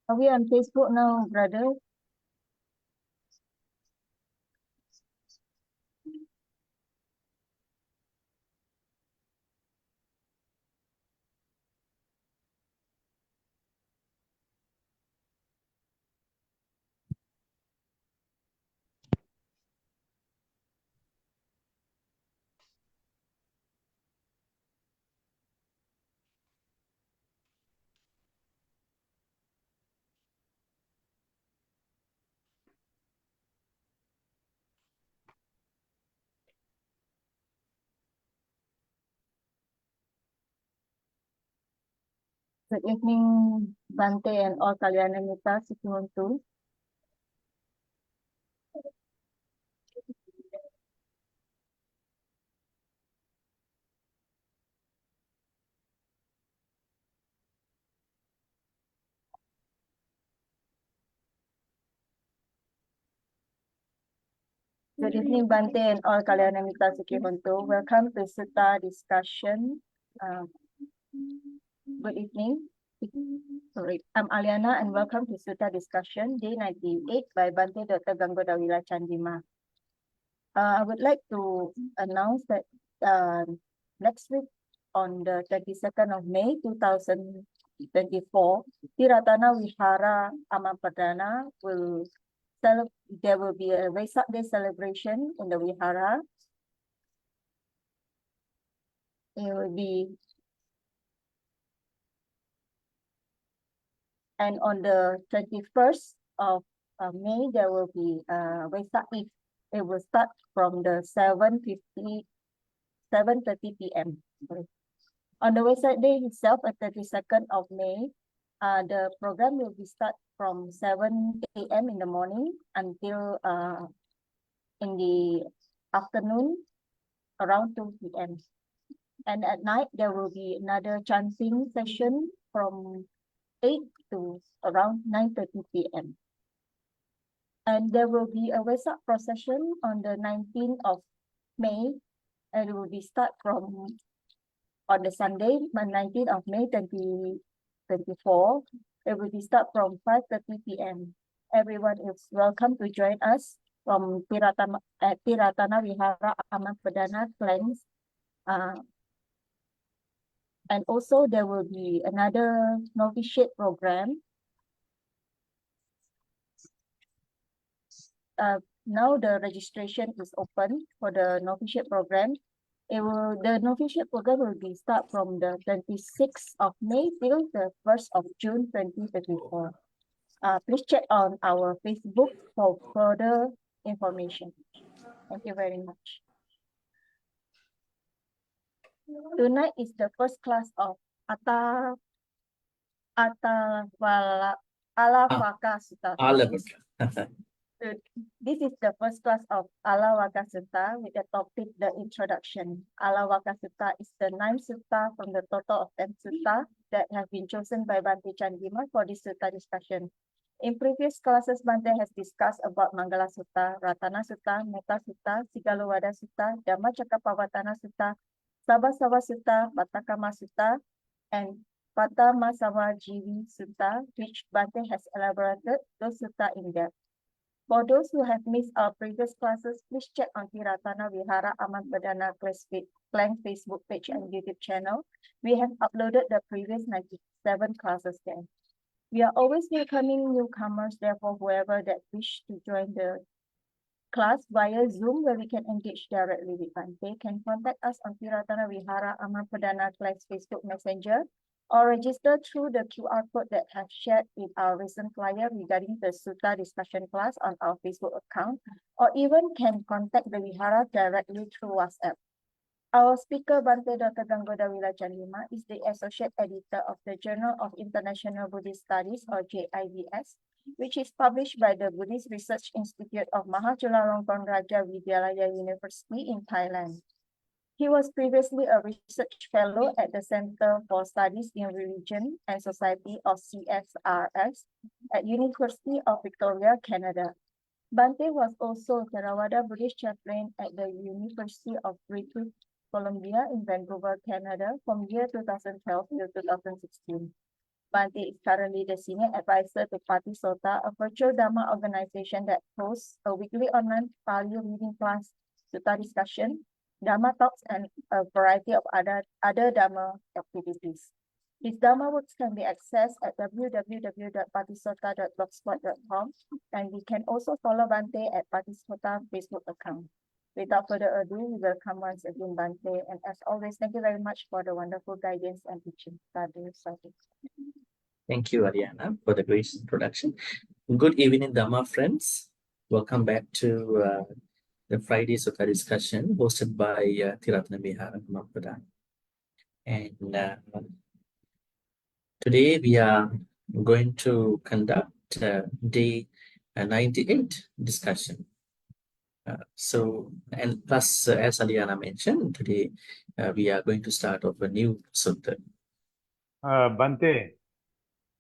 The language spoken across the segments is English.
Are we on Facebook now, brother? Good evening, Bhante and all Kalyana Mitra, Sikimontu. Good evening, Bhante and all Kalyana Mitra, Sikimontu. Welcome to Sutta discussion. Good evening. Sorry, I'm Aliana and welcome to Sutta discussion, day 98 by Bhante Dr. Ganggodawila Chandima. I would like to announce that next week on the 22nd of May 2024, Ti-Ratana Vihara Amapadana there will be a Vesak Day celebration in the Vihara. It will be, and on the 21st of May, there will be Vesak Eve. It will start from the 7:30 p.m. On the Vesak Day itself, at 22nd of May, the program will be start from 7 a.m. in the morning until in the afternoon around 2 p.m. And at night, there will be another chanting session from 8 to around 9:30 p.m. And there will be a Vesak procession on the 19th of May, and it will be start from on the Sunday, 19th of May 2024. It will be start from 5:30 p.m. Everyone is welcome to join us from Ti-Ratana Vihara Amapadana Clans. And also there will be another novitiate program. Now the registration is open for the novitiate program. The novitiate program will be start from the 26th of May till the 1st of June 2024. Please check on our Facebook for further information. Thank you very much. Tonight is the first class of Āḷavaka Sutta. Āḷavaka. This is the first class of Āḻavaka Sutta with the topic, the introduction. Āḻavaka Sutta is the 9th sutta from the total of 10 sutta that have been chosen by Bhante Chandima for this sutta discussion. In previous classes, Bhante has discussed about Mangala Sutta, Ratana Sutta, Metta Sutta, Sigalowada Sutta, Dhammacakkappavattana Sutta, Sabasava Sutta, Pattakama Sutta, and Pattamasamajjivi Sutta, which Bhante has elaborated those sutta in depth. For those who have missed our previous classes, please check on Ti-Ratana Vihara Amapadana Clan Facebook page and YouTube channel. We have uploaded the previous 97 classes there. We are always welcoming newcomers, therefore whoever that wish to join the class via Zoom where we can engage directly with Bhante can contact us on Ti-Ratana Vihara Amapadana Clan's Facebook Messenger or register through the QR code that have shared in our recent flyer regarding the Sutta discussion class on our Facebook account, or even can contact the Vihara directly through WhatsApp. Our speaker, Bhante Dr. Ganggodawila Chandima, is the Associate Editor of the Journal of International Buddhist Studies, or JIBS, which is published by the Buddhist Research Institute of Mahachulalongkorn Raja Vidyalaya University in Thailand. He was previously a research fellow at the Center for Studies in Religion and Society, or CSRS, at University of Victoria, Canada. Bhante was also Theravada Buddhist chaplain at the University of British Columbia in Vancouver, Canada from year 2012 to 2016. Bhante is currently the Senior Advisor to Ti-Ratana, a virtual Dharma organization that hosts a weekly online Pali reading class, Sutta discussion, Dharma talks, and a variety of other Dharma activities. His Dharma works can be accessed at www.patisota.blogspot.com, and we can also follow Bhante at Patisota Facebook account. Without further ado, we welcome once again Bhante, and as always, thank you very much for the wonderful guidance and teaching. Sadhu, sadhu. Thank you, Ariana, for the great introduction. Good evening, Dhamma friends. Welcome back to the Friday Sutta discussion hosted by Ti-Ratana Vihara Mahaprabhu. And today we are going to conduct day 98 discussion. And plus, as Aliana mentioned, today we are going to start off a new sutta. Bhante,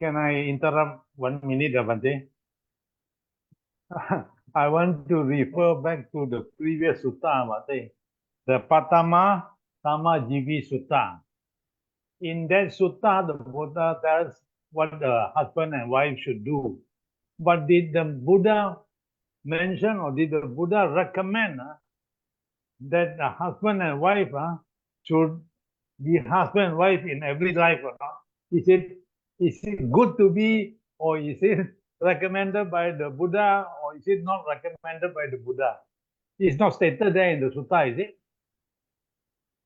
can I interrupt 1 minute, Bhante? I want to refer back to the previous sutta, Bhante, the Patama Samajivi Sutta. In that sutta, the Buddha tells what the husband and wife should do. But did the Buddha mention or did the Buddha recommend that the husband and wife should be husband and wife in every life or not? Is it good to be, or is it recommended by the Buddha, or is it not recommended by the Buddha? It's not stated there in the sutta, is it?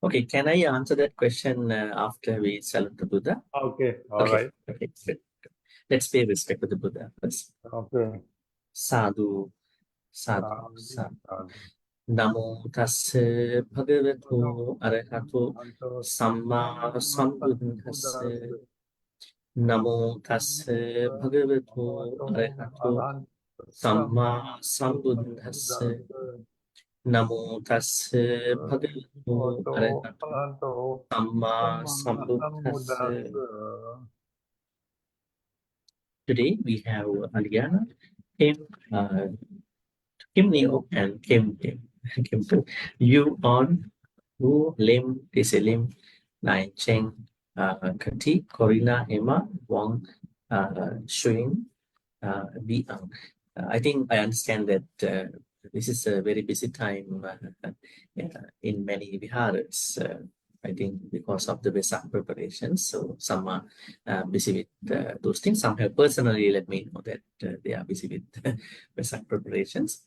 Okay, can I answer that question after we salute the Buddha? Okay, all right. Okay, good. Let's pay respect to the Buddha first. Okay. Sadhu, sadhu, sadhu. Namo tassa bhagavato arahato samma sambuddhassa. Namo tassa bhagavato arahato samma sambuddhassa. Namo tassa bhagavato arahato samma sambuddhassa. Today we have Aliana, Kim Neo, and Kim You on Wu Lim Tiselim Nai Cheng Kati Corina Emma Wong Shuin Biang. I think I understand that this is a very busy time in many viharas. I think because of the Vesak preparations, so some are busy with those things. Some have personally let me know that they are busy with Vesak preparations.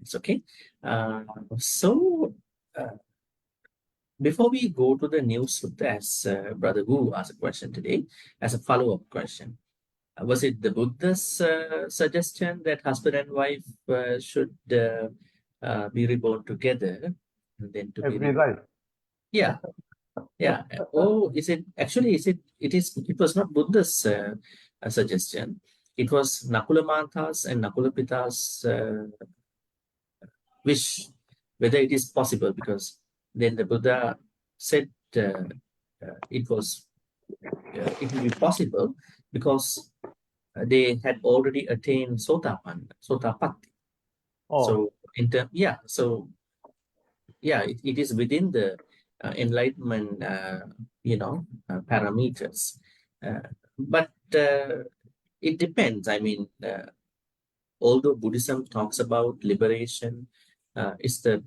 It's okay. Before we go to the new sutta, as Brother Wu asked a question today, as a follow-up question, was it the Buddha's suggestion that husband and wife should be reborn together and then to every be life? Yeah, yeah. Oh, it was not Buddha's suggestion. It was Nakula Mata's and Nakula Pita's wish, whether it is possible, because then the Buddha said it will be possible because they had already attained Sotapatti. Oh. So it is within the enlightenment, parameters. But it depends. I mean, although Buddhism talks about liberation, it's the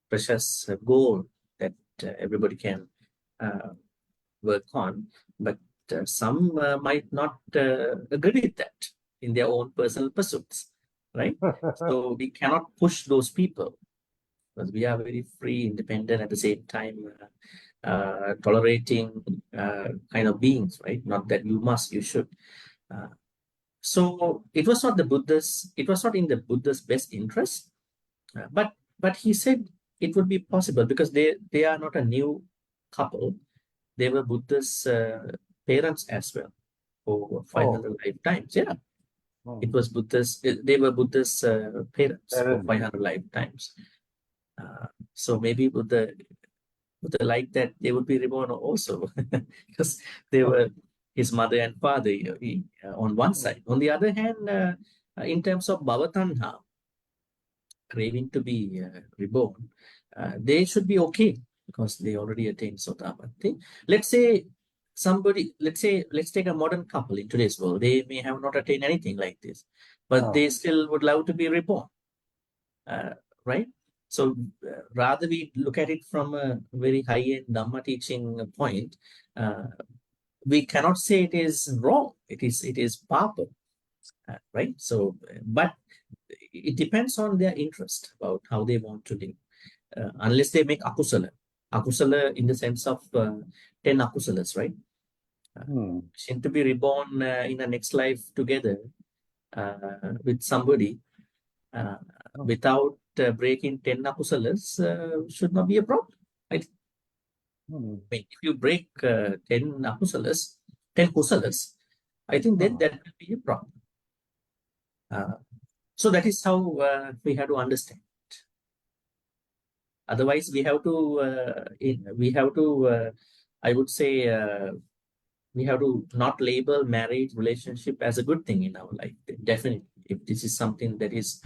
precious goal that everybody can work on, but some might not agree with that in their own personal pursuits, right? So we cannot push those people because we are very free, independent, at the same time tolerating kind of beings, right? Not that you must, you should. So it was not in the Buddha's best interest, but he said it would be possible because they are not a new couple. They were Buddha's parents as well for 500 lifetimes. Yeah, it was they were Buddha's parents for 500 lifetimes. So maybe Buddha like that they would be reborn also because they were his mother and father on one side. On the other hand, in terms of Bhavatanha, craving to be reborn, they should be okay because they already attained Sotapatti. Let's say somebody, let's take a modern couple in today's world. They may have not attained anything like this, but they still would love to be reborn, right? So rather we look at it from a very high-end Dhamma teaching point, we cannot say it is wrong. It is papa, right? So, but it depends on their interest about how they want to live. Unless they make akusala in the sense of 10 akusalas, right? Seem to be reborn in a next life together with somebody without breaking 10 akusalas should not be a problem. Right? I mean, if you break 10 akusalas, 10 kusalas, I think then that will be a problem. So that is how we have to understand. Otherwise, we have to, I would say, we have to not label marriage relationship as a good thing in our life. Definitely, if this is something that is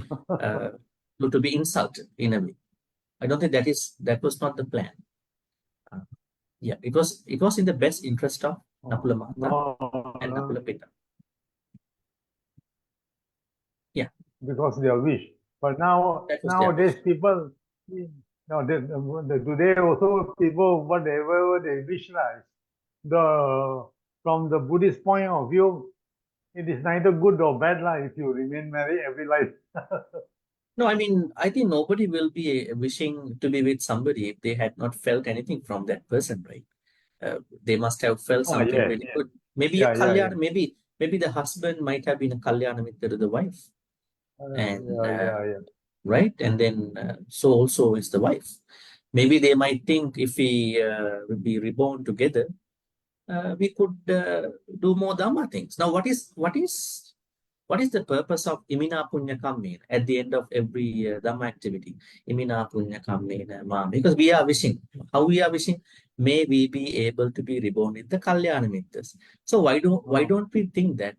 to be insulted in a way, I don't think that was not the plan. Yeah, it was in the best interest of Nakula Mata and Nakula Pita. Yeah, because their wish. But now nowadays people, today also people whatever they wish like. From the Buddhist point of view, it is neither good or bad if you remain married every life. no, I mean, I think nobody will be wishing to be with somebody if they had not felt anything from that person, right? They must have felt something really good. Maybe a kalyana, maybe the husband might have been a kalyana mitra to the wife, and right, and then so also is the wife. Maybe they might think if we would be reborn together, we could do more Dhamma things. Now, what is the purpose of Imina Punya Kammena at the end of every Dhamma activity? Imina Punya Kammena Ma. Because we are wishing. How we are wishing? May we be able to be reborn with the Kalyana Mittas. So why don't we think that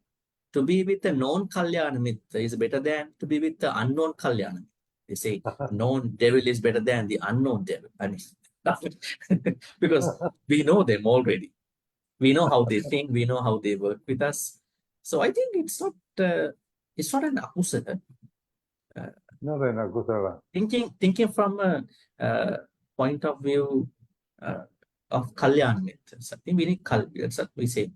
to be with the known Kalyana Mitta is better than to be with the unknown Kalyana Mitta? They say known devil is better than the unknown devil. I mean, because we know them already. We know how they think. We know how they work with us. So I think it's not an akusala. Not an akusala. Thinking from a point of view of Kalyan Mitra. I think we need Kalyan. We say,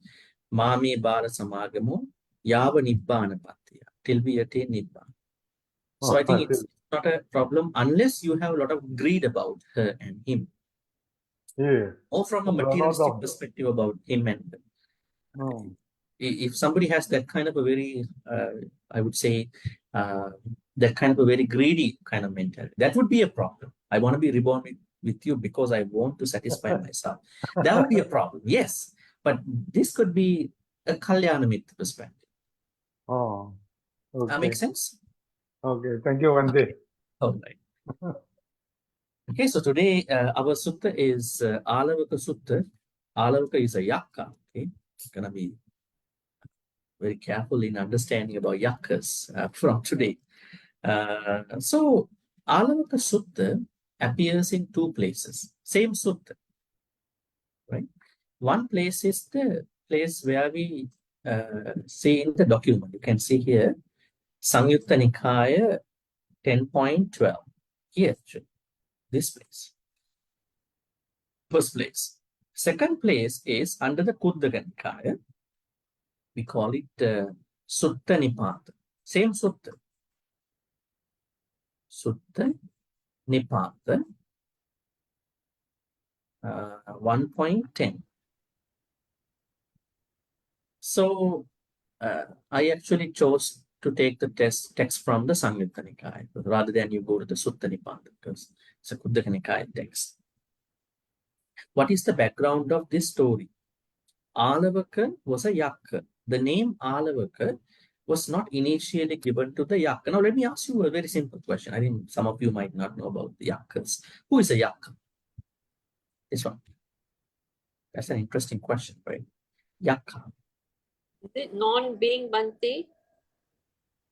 Mami Bara Samagamu, Yava Nibbana Patiya, till we attain Nibbana. So I think it's not a problem unless you have a lot of greed about her and him. Yeah. Or from a materialistic perspective about him and her. If somebody has that kind of a very, I would say, that kind of a very greedy kind of mentality, that would be a problem. I want to be reborn with you because I want to satisfy myself. That would be a problem, yes. But this could be a Kalyana Mitra perspective. Oh, okay. That makes sense? Okay, thank you, Bhante. Okay. All right. Okay, so today our sutta is Āḷavaka Sutta. Āḷavaka is a yakka. Okay, it's gonna be very careful in understanding about yakkas from today. So Āḷavaka Sutta appears in two places. Same sutta, right? One place is the place where we see in the document. You can see here, Samyutta Nikaya 10.12. Here, this place. First place. Second place is under the Khuddaka Nikaya. We call it Sutta Nipata. Same sutta. Sutta Nipata 1.10. So I actually chose to take the text from the Samyutta Nikaya rather than you go to the Sutta Nipata because it's a Khuddaka Nikaya text. What is the background of this story? Āḷavaka was a yakka. The name Āḷavaka was not initially given to the yakka. Now, let me ask you a very simple question. I think some of you might not know about the yakkas. Who is a yakka? This one. That's an interesting question, right? Yakka. Is it non-being, Bhante?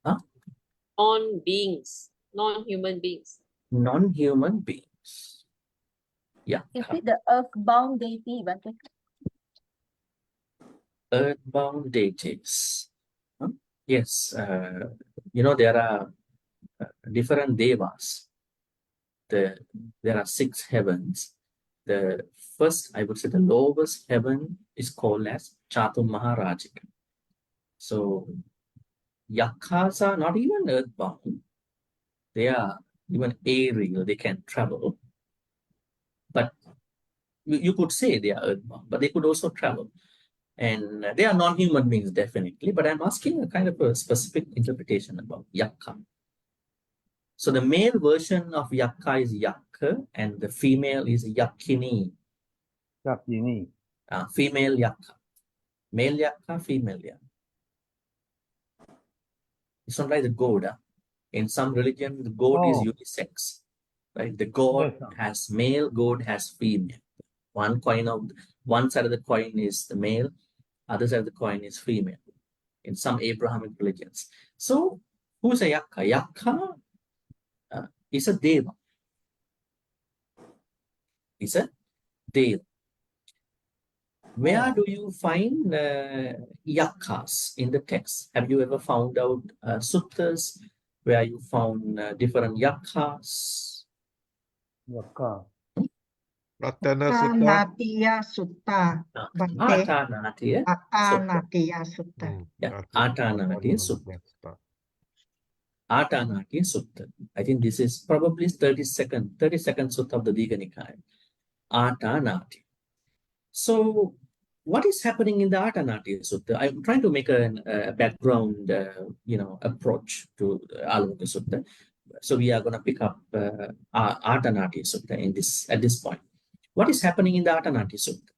Huh? Non-beings, non-human beings. Non-human beings. Is Yakka. it the earthbound deity, Bhante? earthbound deities. Huh? Yes, there are different devas. There are 6 heavens. The first, I would say, the lowest heaven is called as Chatur Maharajika. So yakhas are not even earthbound. They are even aerial. They can travel. But you could say they are earthbound, but they could also travel. And they are non-human beings, definitely. But I'm asking a kind of a specific interpretation about yakka. So the male version of yakka is yakka, and the female is yakkini. Yakkini. Female yakka. Male yakka, female yakka. It's not like the god. In some religion, the god is Oh. unisex. Right? The god Yes, sir. has male, god has female. One side of the coin is the male, other side of the coin is female. In some Abrahamic religions. So, who's a yakka? Yakka is a deva. Is a deva. Where do you find yakkas in the text? Have you ever found out suttas where you found different yakkas? Yakka. Ratana Sutta. Ātānatiya Sutta, Bhante. Ātānatiya Sutta. Ātānatiya Sutta. Yeah, Ātānatiya Sutta. Ātānatiya Sutta. I think this is probably 32nd sutta of the Digha Nikaya. Ātānatiya. So, what is happening in the Ātānatiya Sutta? I'm trying to make a background, approach to Āḷavaka Sutta. So we are going to pick up Ātānatiya Sutta at this point. What is happening in the Ātānatiya Sutta?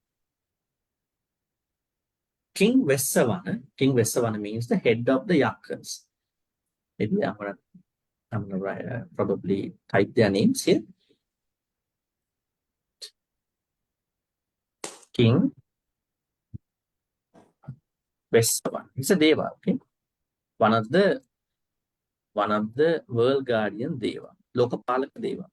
King Vessavana means the head of the yakkas. Maybe I'm gonna write, probably type their names here. King Vessavana. He's a deva, okay? One of the world guardian deva, Lokapalaka deva.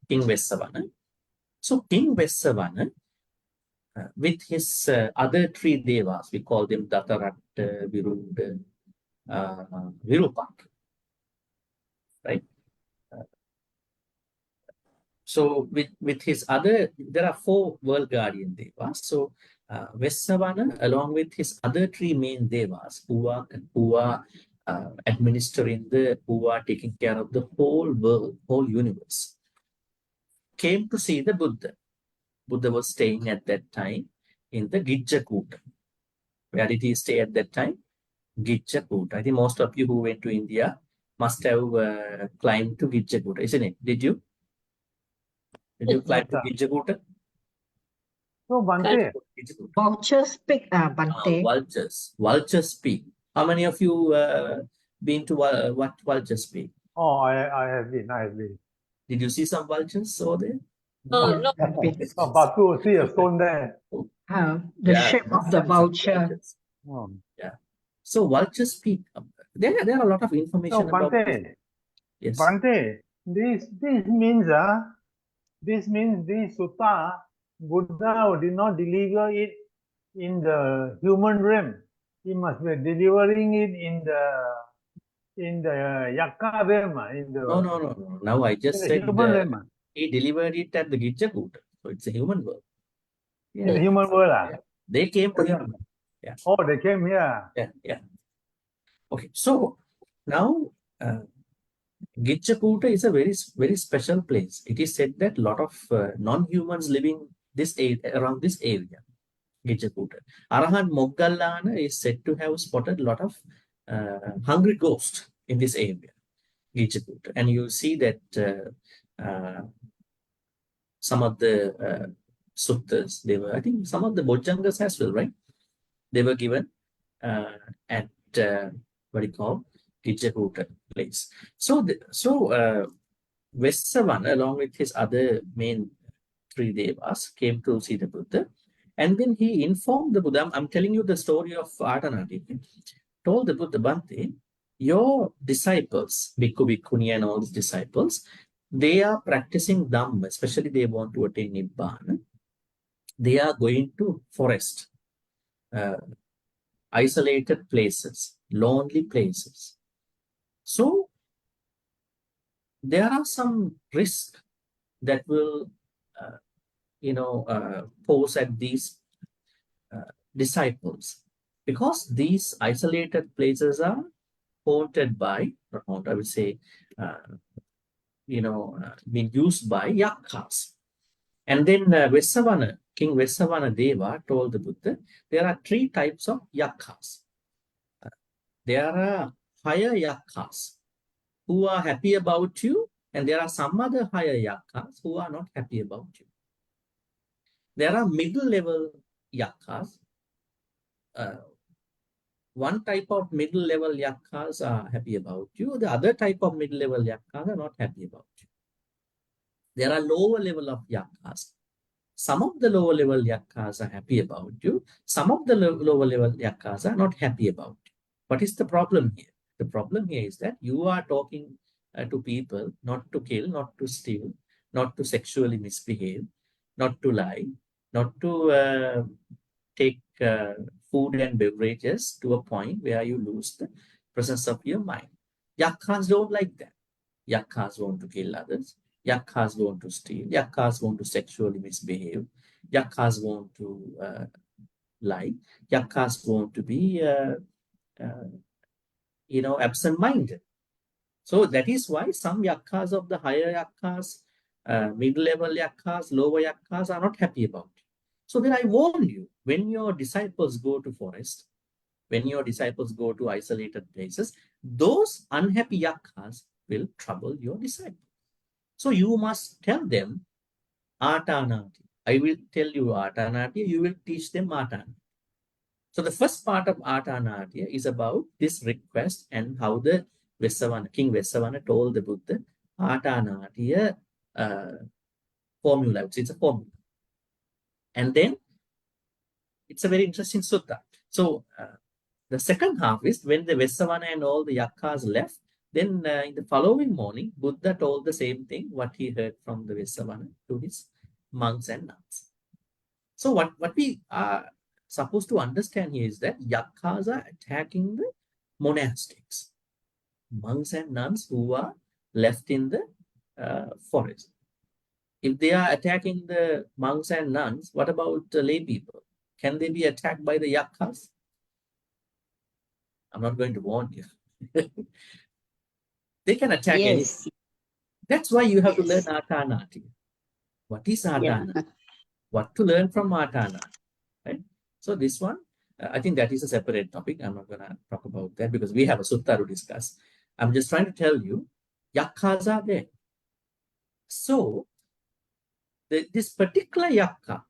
King Vessavana. So King Vessavana, with his other 3 devas, we call them Datarat, Virud, Virupak, right? So with his other, there are 4 world guardian devas. So Vessavana, along with his other 3 main devas, who are administering who are taking care of the whole world, whole universe, came to see the Buddha. Buddha was staying at that time in the Gijjakuta. Where did he stay at that time? Gijjakuta. I think most of you who went to India must have climbed to Gijjakuta, isn't it? Did you? Did you climb to Gijjakuta? So, Bhante. Vultures Peak, Bhante. Vultures Peak. How many of you been to what Vultures Peak? Oh, I have been. Did you see some vultures over there? No. But to see a stone there. The shape of the vulture. Oh. Yeah. So Vultures Peak. There are a lot of information So, about. Bhante. Yes. Bhante, this means this sutta, Buddha did not deliver it in the human realm. He must be delivering it in the yakka realm. No. Now I just said human realm. he delivered it at the Gijjakuta. So it's a human world. In the human world. Yeah. They came to him. Yeah. Oh, they came here. Yeah. Okay. So now Gijjakuta is a very, very special place. It is said that a lot of non-humans living around this area, Gijjakuta. Arahant Moggallana is said to have spotted a lot of hungry ghosts in this area, Gijjakuta. And you see that some of the suttas, I think some of the Bojjhangas as well, right? They were given at what do you call Gijjakuta place. So Vessavana, along with his other main 3 devas, came to see the Buddha, and then he informed the Buddha. I'm telling you the story of Ātānatiya. told the Buddha, Bhante, your disciples, Bhikkhu, Bhikkhuni and all these disciples, they are practicing Dhamma, especially they want to attain Nibbana. They are going to forest, isolated places, lonely places. So there are some risks that will, pose at these disciples, because these isolated places are haunted by, I would say, being used by yaksas. And then King Vessavana Deva told the Buddha, there are 3 types of yaksas. There are higher yaksas who are happy about you, and there are some other higher yaksas who are not happy about you. There are middle level yaksas. One type of middle level yaksas are happy about you. The other type of middle level yaksas are not happy about you. There are lower level of yaksas. Some of the lower level yaksas are happy about you. Some of the lower level yaksas are not happy about you. What is the problem here? The problem here is that you are talking to people not to kill, not to steal, not to sexually misbehave, not to lie, not to take food and beverages to a point where you lose the presence of your mind. Yaksas don't like that. Yaksas want to kill others. Yaksas want to steal. Yaksas want to sexually misbehave. Yaksas want to lie. Yaksas want to be, absent-minded. So that is why some yaksas of the higher yaksas, mid-level yaksas, lower yaksas are not happy about it. So then I warn you, when your disciples go to forest, when your disciples go to isolated places, those unhappy yaksas will trouble your disciples. So you must tell them Āṭānāti. I will tell you Āṭānāti, you will teach them Āṭānāti. So the first part of Āṭānāti is about this request and how the King Vessavana told the Buddha Āṭānāti formula. It's a formula. And then it's a very interesting sutta. So the second half is when the Vessavana and all the yaksas left, then in the following morning, Buddha told the same thing, what he heard from the Vessavana to his monks and nuns. So what we are supposed to understand here is that yaksas are attacking the monastics, monks and nuns who are left in the forest. If they are attacking the monks and nuns, what about the lay people? Can they be attacked by the yaksas? I'm not going to warn you. They can attack anything. That's why you have to learn Āṭānāti. What is Āṭānāti? What to learn from Āṭānāti, right? So this one, I think that is a separate topic. I'm not going to talk about that because we have a sutta to discuss. I'm just trying to tell you, yaksas are there. So this particular yakka,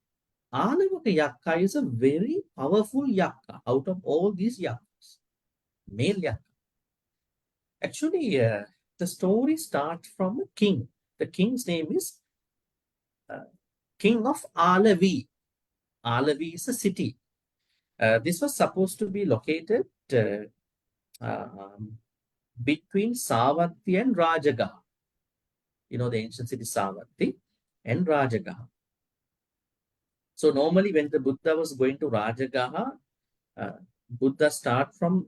Āḷavaka yakka, is a very powerful yakka out of all these yakkas, male yakka. Actually, the story starts from a king. The king's name is King of Āḷavi. Āḷavi is a city. This was supposed to be located between Savatthi and Rajagaha. You know, the ancient city Savatthi and Rajagaha. So normally when the Buddha was going to Rajagaha, Buddha start from,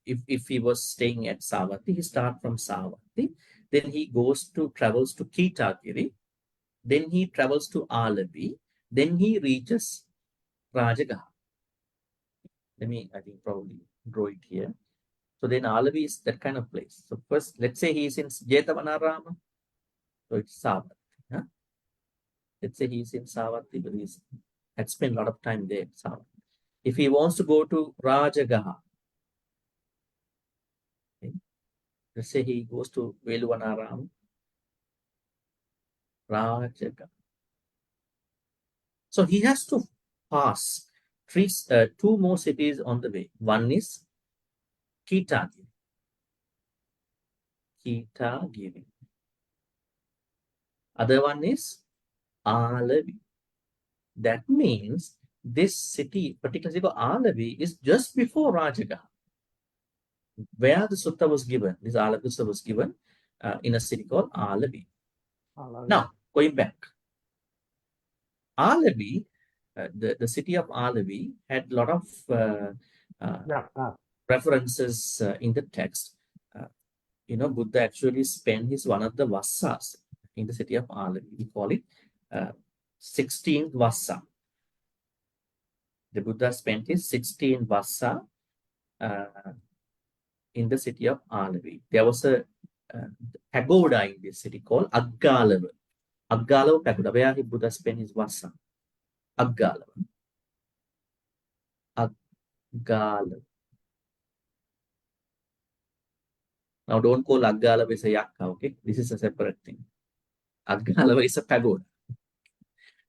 if he was staying at Savatthi, he start from Savatthi, then he travels to Kitagiri, then he travels to Āḷavi, then he reaches Rajagaha. I think probably draw it here. So then Āḷavi is that kind of place. So first, let's say he is in Jetavanarama. So it's Savatthi. Huh? Let's say he is in Savatthi, but he had spent a lot of time there. Savatthi. If he wants to go to Rajagaha, okay, let's say he goes to Veluvanaram, Rajagaha. So he has to pass two more cities on the way. One is Kitagiri. Other one is Āḷavi. That means this city, particularly Āḻavi, is just before Rajagaha. where the sutta was given, this Āḷavaka sutta was given in a city called Āḷavi. Now, going back, Āḷavi, the city of Āḷavi had a lot of references in the text. Buddha actually spent one of the vassas in the city of Āḷavi. We call it 16th vassa. The Buddha spent his 16th vassa in the city of Āḷavi. There was a pagoda in this city called Āḷavaka. Āḷavaka pagoda, where he Buddha spent his vassa. Āḷavaka. Āḷavaka. Now, don't call Āḷavaka as a yakka, okay? This is a separate thing. Āḷavaka is a pagoda.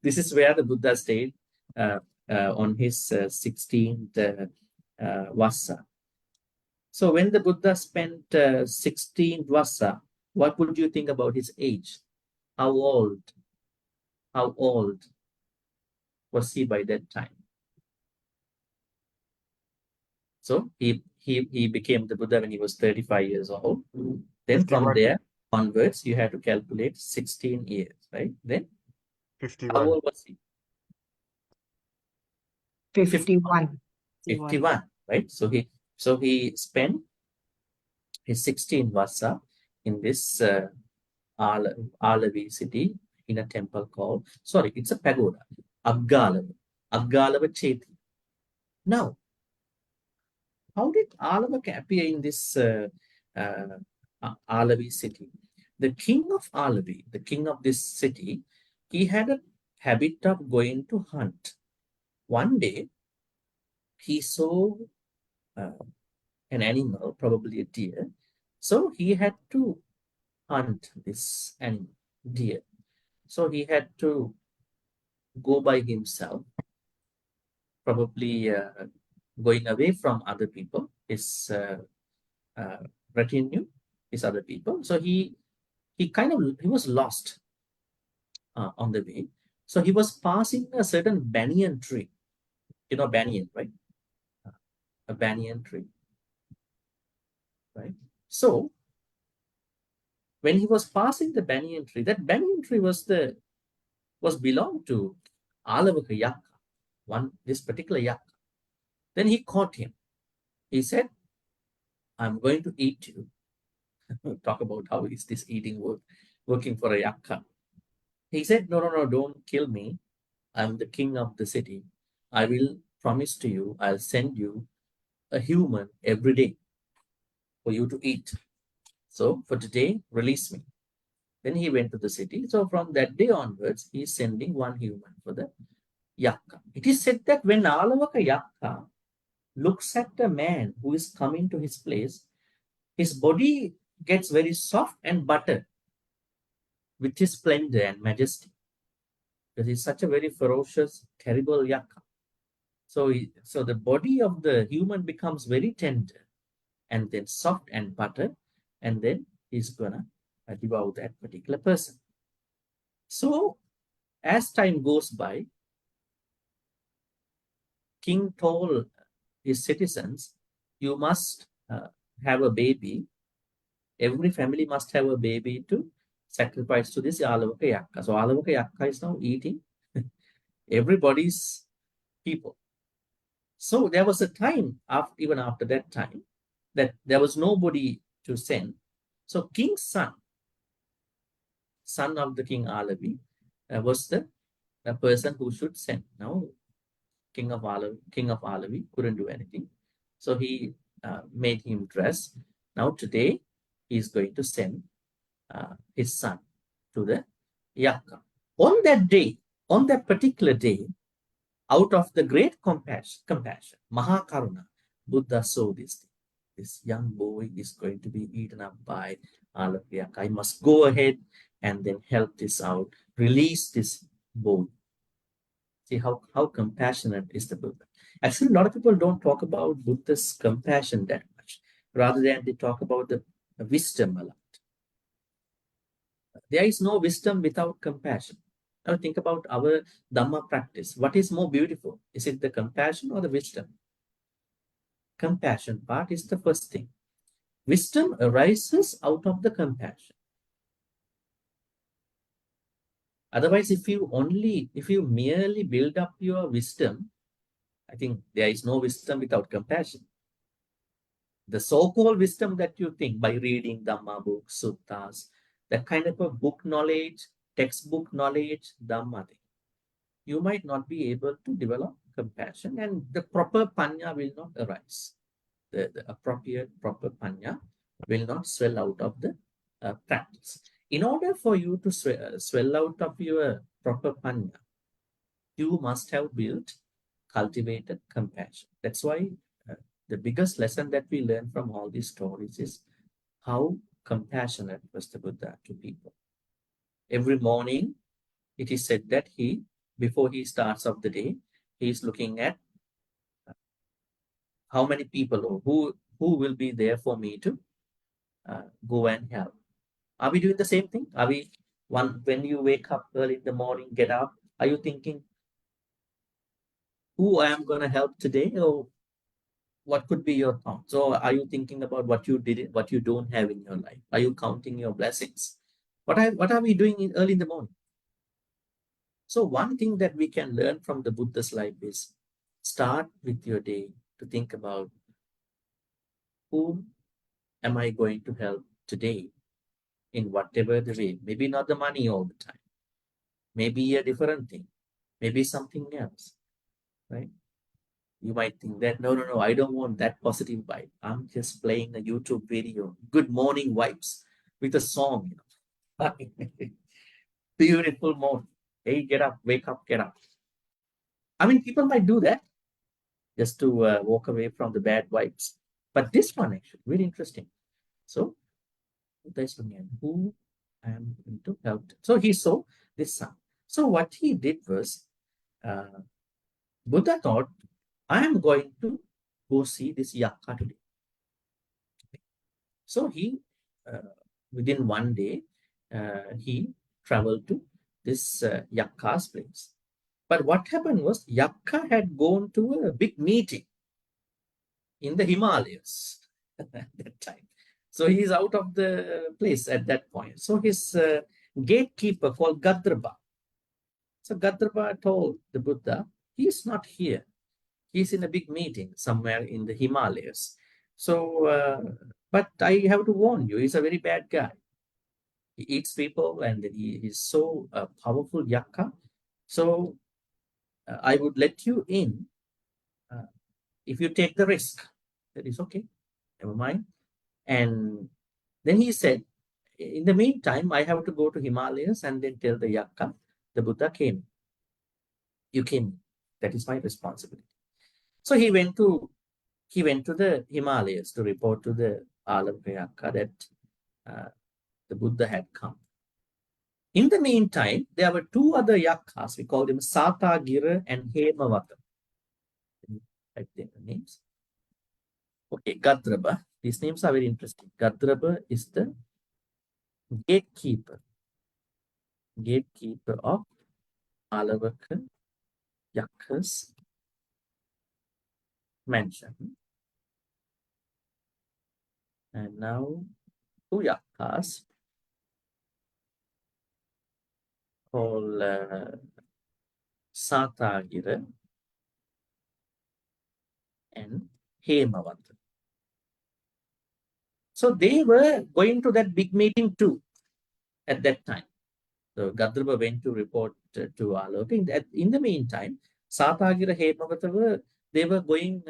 This is where the Buddha stayed on his 16th vassa. So, when the Buddha spent 16th vassa, what would you think about his age? How old was he by that time? So, he became the Buddha when he was 35 years old. Then 51. from there onwards, you have to calculate 16 years, right? Then, 51. how old was he? 51. 51, right? So he spent his 16 vassa in this Āḷavi city in a temple called, it's a pagoda, Āḷavaka Cheti. Now, how did Āḷavaka appear in this Āḷavi city? The king of Āḷavi, the king of this city, he had a habit of going to hunt. One day, he saw an animal, probably a deer. So he had to hunt this animal, deer. So he had to go by himself, probably going away from other people, his retinue, his other people. So he was lost on the way. So he was passing a certain banyan tree. You know banyan, right? A banyan tree, right? So when he was passing the banyan tree, that banyan tree was belonged to Āḷavaka yakka, this particular yakka. Then he caught him. He said, "I'm going to eat you." Talk about how is this eating working for a yakka. He said, no, don't kill me. I'm the king of the city. I will promise to you, I'll send you a human every day for you to eat. So for today, release me. Then he went to the city. So from that day onwards, he is sending one human for the yakka. It is said that when Āḷavaka yakka looks at a man who is coming to his place, his body gets very soft and buttered with his splendor and majesty. Because he's such a very ferocious, terrible yakka. So the body of the human becomes very tender and then soft and buttered, and then he's gonna devour that particular person. So as time goes by, king told his citizens, you must have a baby. Every family must have a baby to sacrifice to this Āḷavaka yakka. So Āḷavaka yakka is now eating everybody's people. So there was a time, even after that time, that there was nobody to send. So king's son of the king Āḷavi, was the person who should send. Now, king of Āḻavi couldn't do anything. So he made him dress. Now today, he's going to send his son to the yakka. On that particular day, out of the great compassion, Mahakaruna, Buddha saw this thing. This young boy is going to be eaten up by Āḷavaka. I must go ahead and then help this out, release this boy. See how compassionate is the Buddha. Actually, a lot of people don't talk about Buddha's compassion that much. Rather than they talk about the wisdom a lot. There is no wisdom without compassion. Now think about our Dhamma practice. What is more beautiful? Is it the compassion or the wisdom? Compassion part is the first thing. Wisdom arises out of the compassion. Otherwise, if you merely build up your wisdom, I think there is no wisdom without compassion. The so-called wisdom that you think by reading Dhamma books, suttas, that kind of a book knowledge, textbook knowledge, Dhamma thing, you might not be able to develop compassion, and the proper panya will not arise. The appropriate proper panya will not swell out of the practice. In order for you to swell out of your proper panya, you must have cultivated compassion. That's why the biggest lesson that we learn from all these stories is how compassionate was the Buddha to people. Every morning, it is said that before he starts off the day, he is looking at how many people or who will be there for me to go and help. Are we doing the same thing? Are we when you wake up early in the morning, get up, are you thinking who I am going to help today, or what could be your thoughts? So are you thinking about what you did, what you don't have in your life? Are you counting your blessings? What are we doing early in the morning? So one thing that we can learn from the Buddha's life is start with your day to think about who am I going to help today in whatever the way. Maybe not the money all the time. Maybe a different thing. Maybe something else, right? You might think that, no, I don't want that positive vibe. I'm just playing a YouTube video, good morning vibes with a song, beautiful morning. Hey, get up, wake up, get up. I mean, people might do that just to walk away from the bad vibes. But this one actually, very interesting. So, who I am going to help. So he saw this sun. So what he did was, Buddha thought, I am going to go see this yakka today. So he, within one day, he traveled to this yakka's place. But what happened was, yakka had gone to a big meeting in the Himalayas at that time. So he is out of the place at that point. So his gatekeeper called Gadraba. So Gadraba told the Buddha, he is not here. He's in a big meeting somewhere in the Himalayas. So, but I have to warn you, he's a very bad guy. He eats people and he is so powerful yakka. So I would let you in if you take the risk. That is okay, never mind. And then he said, in the meantime, I have to go to Himalayas and then tell the yakka, the Buddha came. You came. That is my responsibility. So he went to the Himalayas to report to the Āḷavaka that the Buddha had come. In the meantime, there were two other yakkas. We call them Satagira and Hemavata. Type their names. Okay, Gadraba. These names are very interesting. Gadraba is the gatekeeper of Āḷavaka yakka's mansion. And now two yakkas called Satagira and Hemavata. So they were going to that big meeting too at that time. So Gadraba went to report to Āḷavaka. In the meantime, Satagira, Hemavata they were going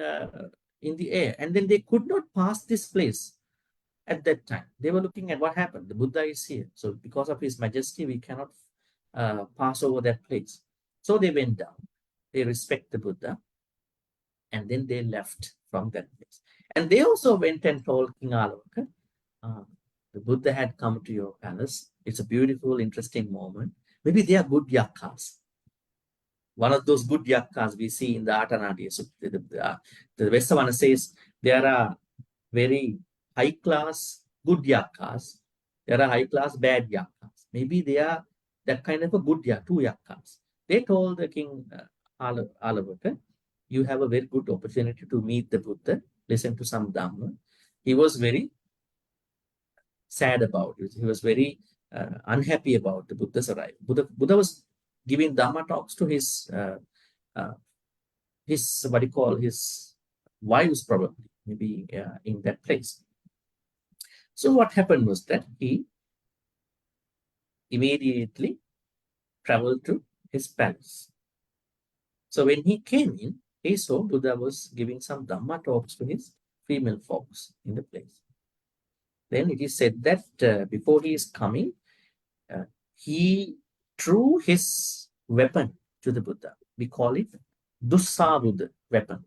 in the air, and then they could not pass this place at that time. They were looking at what happened. The Buddha is here. So because of his majesty, we cannot pass over that place. So they went down. They respect the Buddha. And then they left from that place. And they also went and told King Āḷavaka, the Buddha had come to your palace. It's a beautiful, interesting moment. Maybe they are good yakkas. One of those good yakkas we see in the Āṭanadiya Sutta. The Vesavana says there are very high-class good yakkas. There are high-class bad yakkas. Maybe they are that kind of a good two yakkas. They told the king Āḷavaka, you have a very good opportunity to meet the Buddha, listen to some Dhamma. He was very sad about it. He was very unhappy about the Buddha's arrival. Buddha was giving Dhamma talks to his what do you call, his wives, probably, maybe in that place. So what happened was that he immediately traveled to his palace. So when he came in, he saw Buddha was giving some Dhamma talks to his female folks in the place. Then it is said that before he is coming, he threw his weapon to the Buddha. We call it Dussavudha weapon.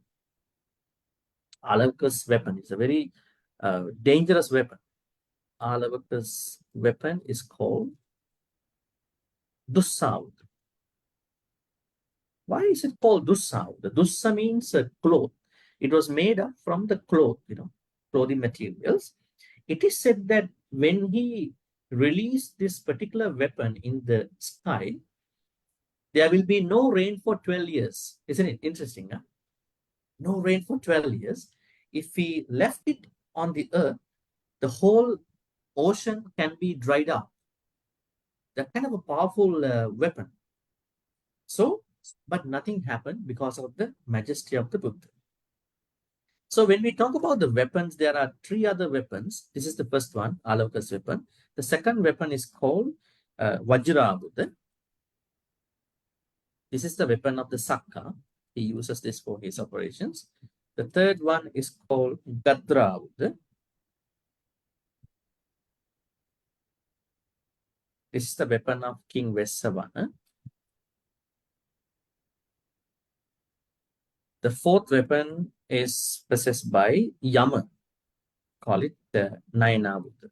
Āḷavaka's weapon is a very dangerous weapon. Āḷavaka's weapon is called Dussavudha. Why is it called Dussavudha? Dussa means a cloth. It was made up from the cloth, clothing materials. It is said that when he released this particular weapon in the sky, there will be no rain for 12 years. Isn't it interesting? Huh? No rain for 12 years. If he left it on the earth, the whole ocean can be dried up. That kind of a powerful weapon. So, but nothing happened because of the majesty of the Buddha. So when we talk about the weapons, there are 3 other weapons. This is the first one, Āḷavaka's weapon. The second weapon is called Vajrabuddha. This is the weapon of the Sakka. He uses this for his operations. The third one is called Gadrabuddha. This is the weapon of King Vessavana. The fourth weapon is possessed by Yama. Call it the Nayana Buddha.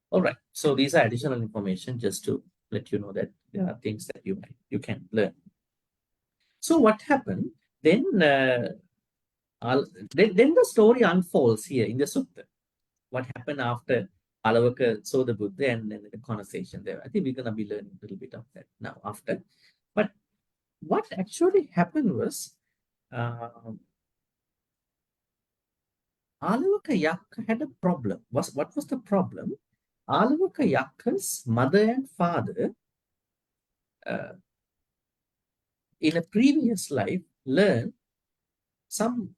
All right. So these are additional information just to let you know that there are things that you can learn. So what happened? Then the story unfolds here in the Sutta. What happened after Āḷavaka saw the Buddha and then the conversation there. I think we're going to be learning a little bit of that now after. But what actually happened was Āḷavaka Yakka had a problem. What was the problem? Āḷavaka Yakka's mother and father in a previous life learned some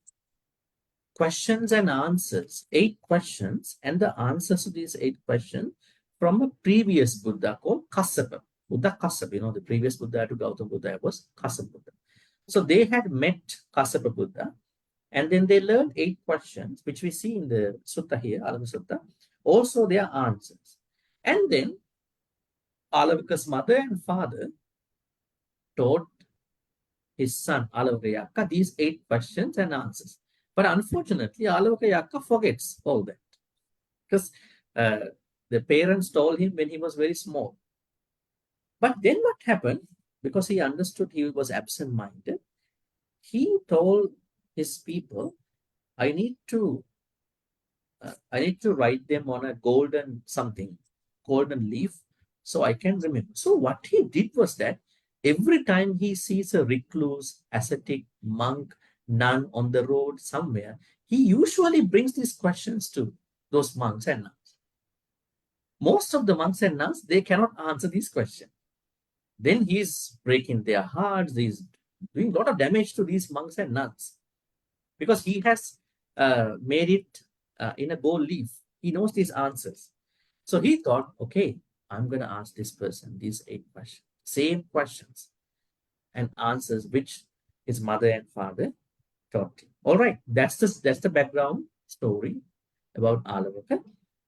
questions and answers, 8 questions, and the answers to these 8 questions from a previous Buddha called Kassapa. Buddha Kassapa, the previous Buddha to Gautama Buddha was Kassapa Buddha. So they had met Kassapa Buddha, and then they learned 8 questions, which we see in the Sutta here, Āḷavaka Sutta, also their answers. And then Āḷavaka's mother and father taught his son Āḷavaka Yakka these 8 questions and answers. But unfortunately, Āḷavaka Yakka forgets all that because the parents told him when he was very small. But then what happened? Because he understood he was absent-minded, he told his people, I need to write them on a golden leaf, so I can remember. So what he did was that every time he sees a recluse, ascetic, monk, nun on the road somewhere, he usually brings these questions to those monks and nuns. Most of the monks and nuns, they cannot answer these questions. Then he's breaking their hearts. He's doing a lot of damage to these monks and nuns because he has made it in a gold leaf. He knows these answers. So he thought, okay, I'm going to ask this person these 8 questions, same questions and answers which his mother and father taught him. All right, that's the background story about Āḷavaka.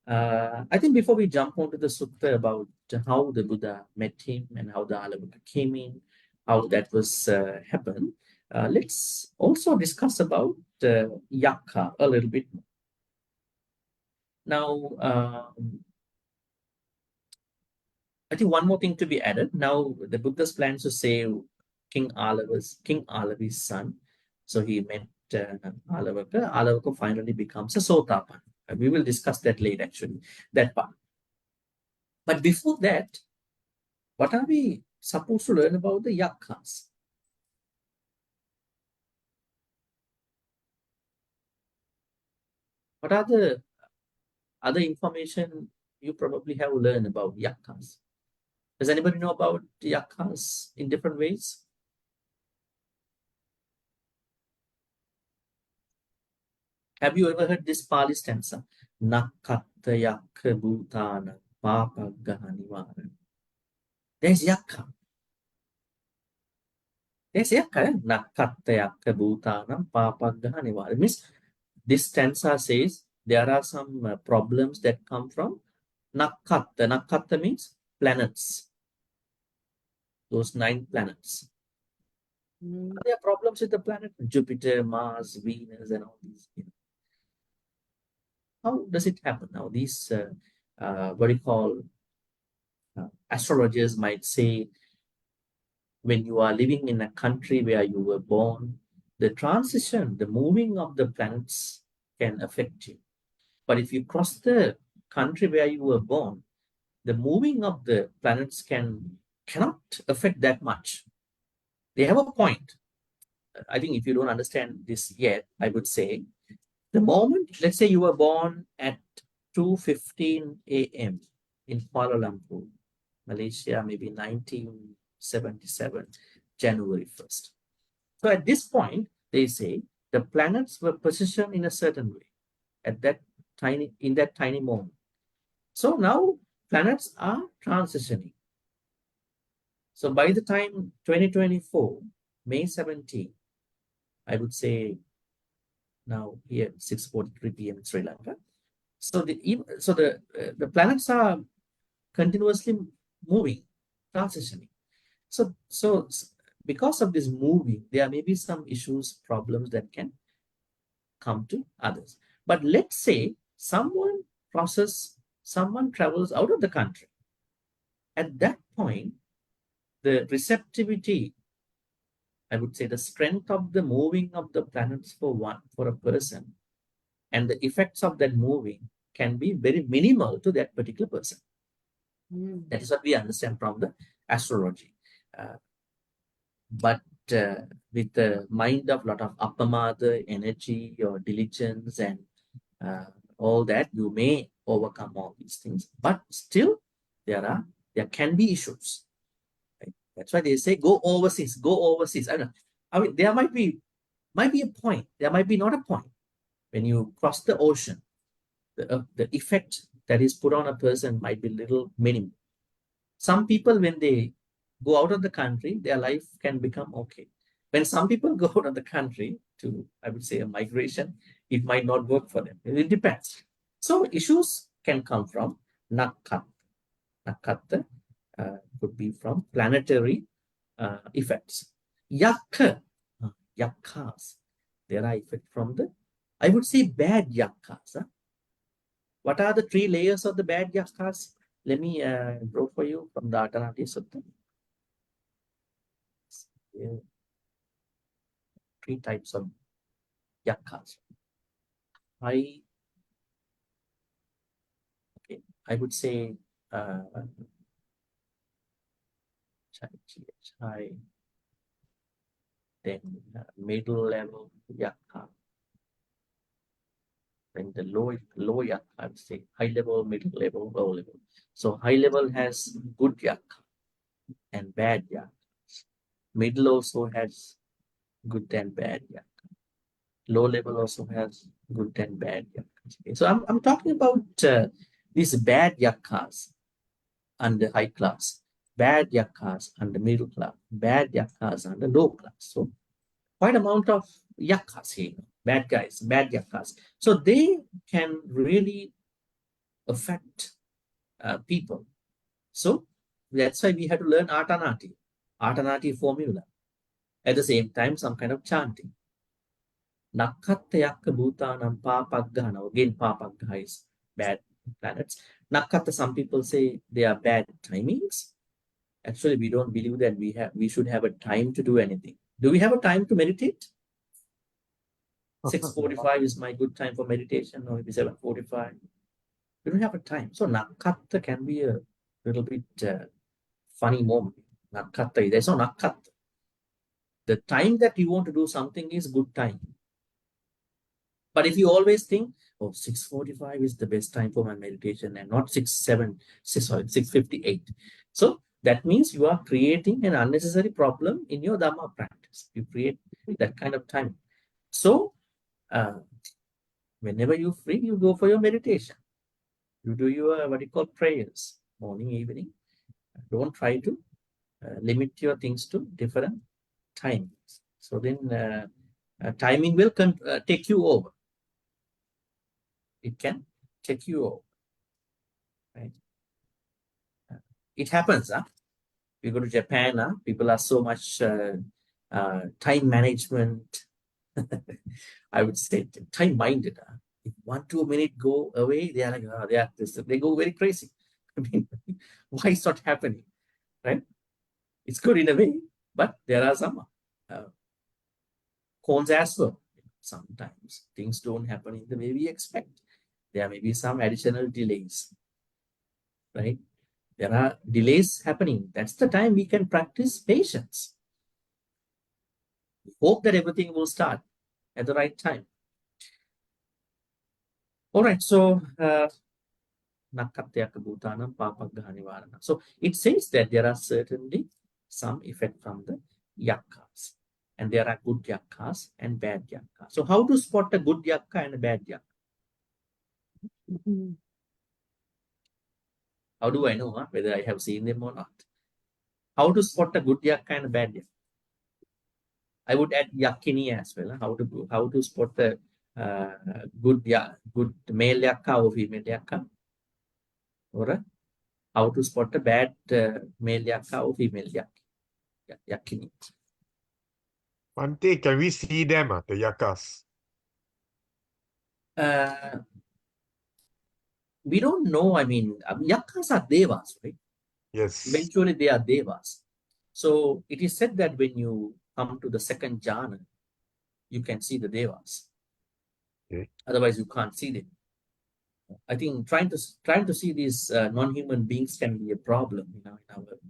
I think before we jump onto the sutta about how the Buddha met him and how the Āḷavaka came in, how that was happened, let's also discuss about Yakka a little bit more. Now, I think one more thing to be added. Now, the Buddha's plans to save King Āḷava's son. So he met Āḷavaka. Āḷavaka finally becomes a Sotapanna. We will discuss that later, actually, that part. But before that, what are we supposed to learn about the Yakkas? What are the other information you probably have learned about yakas? Does anybody know about yakas in different ways? Have you ever heard this Pali stanza? Nakatta yakka bhutana papaggaha nivara. There's yakka. There's yakka. Nakatta yakka bhutana papaggaha nivara. It means this stanza says there are some problems that come from nakatta. Nakatta means planets. Those 9 planets. There are problems with the planet Jupiter, Mars, Venus, and all these. How does it happen now? These what you call astrologers might say, when you are living in a country where you were born, the transition, the moving of the planets can affect you. But if you cross the country where you were born, the moving of the planets cannot affect that much. They have a point. I think if you don't understand this yet, I would say, the moment, let's say you were born at 2:15 a.m. in Kuala Lumpur, Malaysia, maybe 1977, January 1st. So at this point, they say the planets were positioned in a certain way at that tiny moment. So now planets are transitioning. So by the time 2024, May 17, I would say now here 6:43 p.m. in Sri Lanka. So the planets are continuously moving, transitioning. So because of this moving, there may be some issues, problems that can come to others. But let's say someone travels out of the country. At that point, the receptivity, I would say the strength of the moving of the planets for a person and the effects of that moving can be very minimal to that particular person. That is what we understand from the astrology. But with the mind of a lot of appamada, energy or diligence and all that, you may overcome all these things. But still, there can be issues. Right? That's why they say go overseas. I mean, there might be a point. There might be not a point. When you cross the ocean, the effect that is put on a person might be little minimal. Some people, when they go out of the country, their life can become okay. When some people go out of the country to, I would say, a migration, it might not work for them. It depends. So issues can come from nakatta. Nakatta could be from planetary effects. Yakka, yakkas. There are effects from the, I would say, bad yakkas. What are the 3 layers of the bad yakkas? Let me draw for you from the Āḷavaka Sutta. 3 types of yakkas. I would say then middle level yakka. Then the low yakka, I would say high level, middle level, low level. So high level has good yakka and bad yakka. Middle also has good and bad yakka. Low level also has good and bad yakkas. Okay. So I'm talking about these bad yakkas under high class, bad yakkas under middle class, bad yakkas under low class. So quite amount of yakkas here, bad guys, bad yakkas. So they can really affect people. So that's why we have to learn Ātanati formula. At the same time, some kind of chanting. Nakatta yakka bhutanam papaggaha. Again, papaggaha is bad planets. Nakatta, some people say they are bad timings. Actually, we don't believe that we should have a time to do anything. Do we have a time to meditate? 6:45 is my good time for meditation, or maybe 7:45. We don't have a time. So nakatta can be a little bit funny moment. Nakatta, there's no nakatta. The time that you want to do something is good time. But if you always think, oh, 6:45 is the best time for my meditation and not 6:58. So that means you are creating an unnecessary problem in your Dhamma practice. You create that kind of time. So whenever you're free, you go for your meditation. You do your what you call prayers, morning, evening. Don't try to limit your things to different times. So then timing will take you over. It can take you over. Right? It happens. You go to Japan, people are so much time management. I would say time-minded. If 1-2 minutes go away, they are like, they go very crazy. I mean, why is not happening? Right? It's good in a way, but there are some cons as well. Sometimes things don't happen in the way we expect. There may be some additional delays. Right? There are delays happening. That's the time we can practice patience. Hope that everything will start at the right time. All right, so so it says that there are certainly some effect from the yakkas, and there are good yakkas and bad yakkas. So how to spot a good yakka and a bad yakka? How do I know whether I have seen them or not? How to spot a good yakka and a bad yakka? I would add yakini as well. How to spot the good male yakka or female yakka, or how to spot a bad male yakka or female yakini. Bhante, can we see them, the yakas? We don't know. I mean, yakkas are devas, right? Yes. Eventually, they are devas. So it is said that when you come to the second jhana, you can see the devas. Okay. Otherwise, you can't see them. I think trying to see these non-human beings can be a problem, in our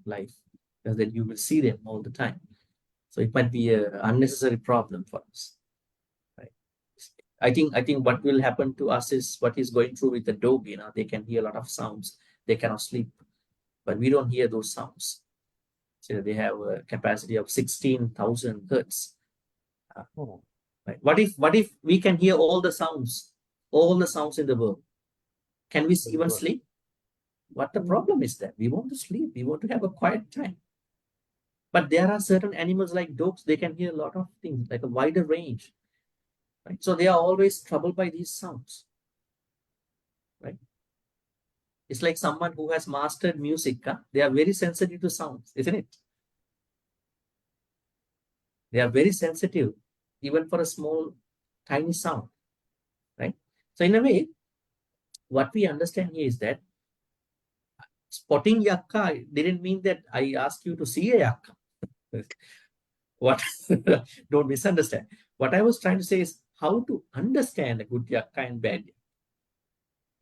life, because then you will see them all the time. So it might be an unnecessary problem for us. Right? I think what will happen to us is what is going through with the dog. They can hear a lot of sounds. They cannot sleep, but we don't hear those sounds. So they have a capacity of 16,000 hertz. Right? What if we can hear all the sounds in the world? Can we even sleep? What the problem is that we want to sleep. We want to have a quiet time. But there are certain animals like dogs. They can hear a lot of things, like a wider range. Right? So they are always troubled by these sounds. Right? It's like someone who has mastered music. They are very sensitive to sounds, isn't it? They are very sensitive, even for a small, tiny sound. Right? So in a way, what we understand here is that spotting yakka didn't mean that I asked you to see a yakka. What? Don't misunderstand. What I was trying to say is how to understand a good yakka and bad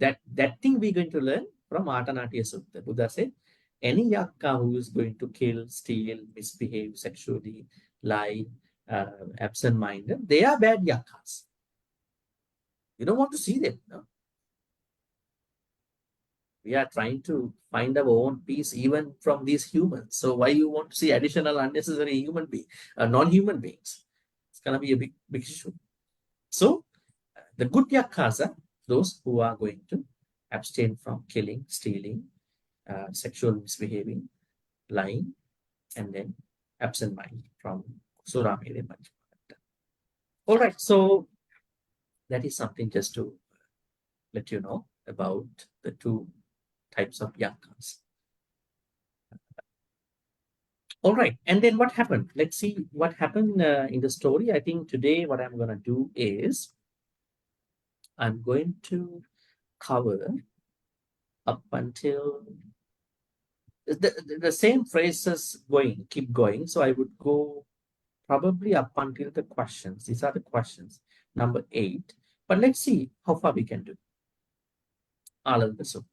yakka. That thing we're going to learn from Āṭanātiya Sutta. Buddha said, any yakka who is going to kill, steal, misbehave sexually, lie, absent-minded, they are bad yakkas. You don't want to see them. No? We are trying to find our own peace even from these humans. So why you want to see additional unnecessary non-human beings? It's going to be a big issue. So the good yakkas are those who are going to abstain from killing, stealing, sexual misbehaving, lying, and then absent-minded from Suramere. All right, so that is something just to let you know about the two types of yakkas. All right, and then what happened? Let's see what happened in the story. I think today what I'm going to do is I'm going to cover up until the same phrases keep going. So I would go probably up until the questions. These are the questions, number 8. But let's see how far we can do. Āḷavaka Sutta.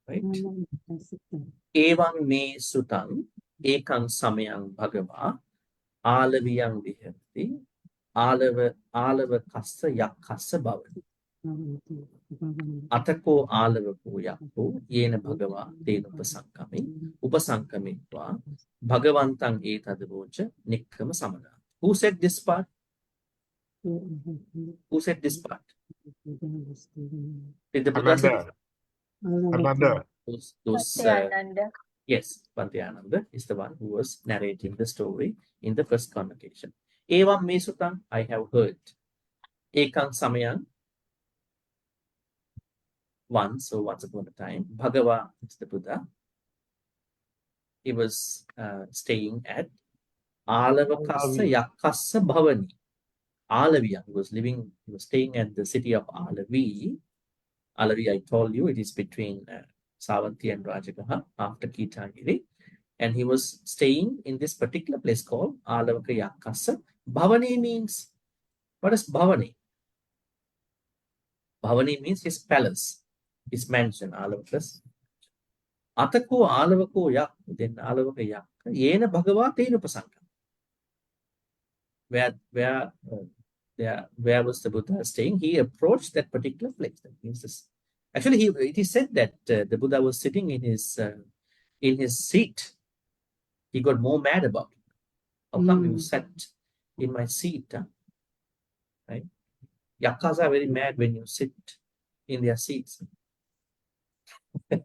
Right? Evaṁ me sutaṁ ekaṁ samayaṁ bhagavā ālaviyam vihati ālavakassa yakkassa bhavati. Atako ālavako yakko yena bhagava tena upasankamitva bhagavantang etadavocha nikkama samana. Who said this part? Who said this part? Did the Buddha say this? Ananda. Ananda. Bhante Yes, Bhante Ananda is the one who was narrating the story in the first convocation. Evam me sutang, I have heard. Ekang samayang, once upon a time. Bhagava, it's the Buddha. He was staying at Āḷavakassa Yakkassa Bhavani. Ālavia, he was staying at the city of Ālavi. Ālavi, I told you, it is between Savanthi and Rajagaha after Kitagiri. And he was staying in this particular place called Āḷavaka Yakkassa. Bhavani means, what is Bhavani? Bhavani means his palace, his mansion, Ālavaka's. Atako Ālavako Yak, then Ālavaka Yak, Yena Bhagava Tena Upasanka. Where was the Buddha staying? He approached that particular place. That means this. Actually, it is said that the Buddha was sitting in his seat. He got more mad about it. How come you sat in my seat? Huh? Right? Yakkas are very mad when you sit in their seats. I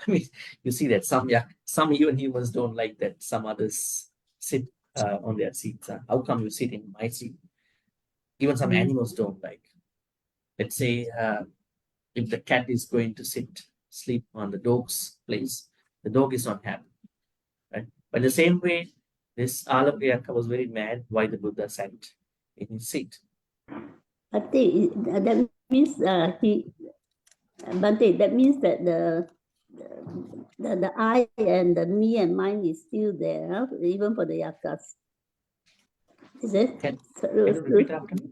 mean, you see that some even humans don't like that. Some others sit on their seats. Huh? How come you sit in my seat? Even some animals don't like. Let's say if the cat is going to sleep on the dog's place, the dog is not happy. Right? But the same way, this Āḷavaka was very mad why the Buddha sat in his seat. I think that means Bhante, that means that the I and the me and mine is still there, even for the yakas. Is it? Can you repeat after me?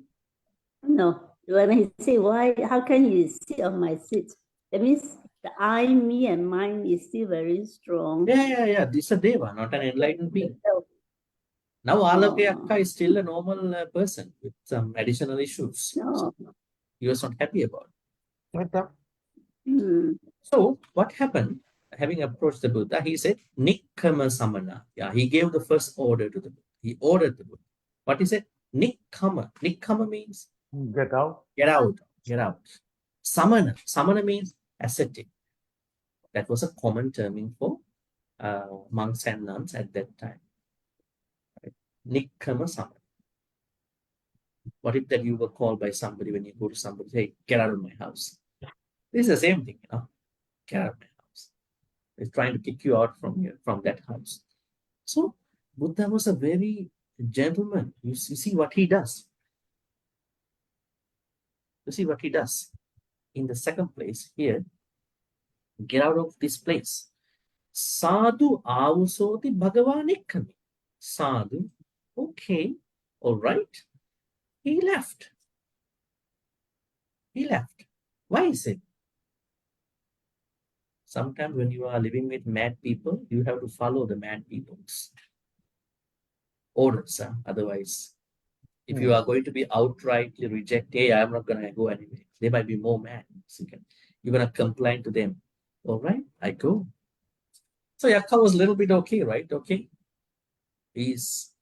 No. When he say why, how can you sit on my seat? That means the I, me, and mine is still very strong. Yeah. This is a deva, not an enlightened being. Now Āḷavaka is still a normal person with some additional issues. No. He was not happy about it. Hmm. So what happened? Having approached the Buddha, he said, Nikkama samana. Yeah, he gave the first order to the Buddha. He ordered the Buddha. What is it? Nikkama. Nikkama means Get out. get out. Samana. Samana means ascetic. That was a common terming for monks and nuns at that time. Right? Nikkama samana. What if that you were called by somebody when you go to somebody, hey, get out of my house? This is the same thing, you know. Get out of my house. It's trying to kick you out from that house. So Buddha was a very gentleman. You see what he does. You see what he does. In the second place here, get out of this place. Sadhu avusoti bhagavanikkami. Sadhu, okay, all right. He left. Why is it? Sometimes when you are living with mad people, you have to follow the mad people's orders. Otherwise, if you are going to be outrightly reject, hey, I'm not going to go anyway. They might be more mad. So you're going to complain to them. All right, I go. So Yakka was a little bit okay, right? Okay. He's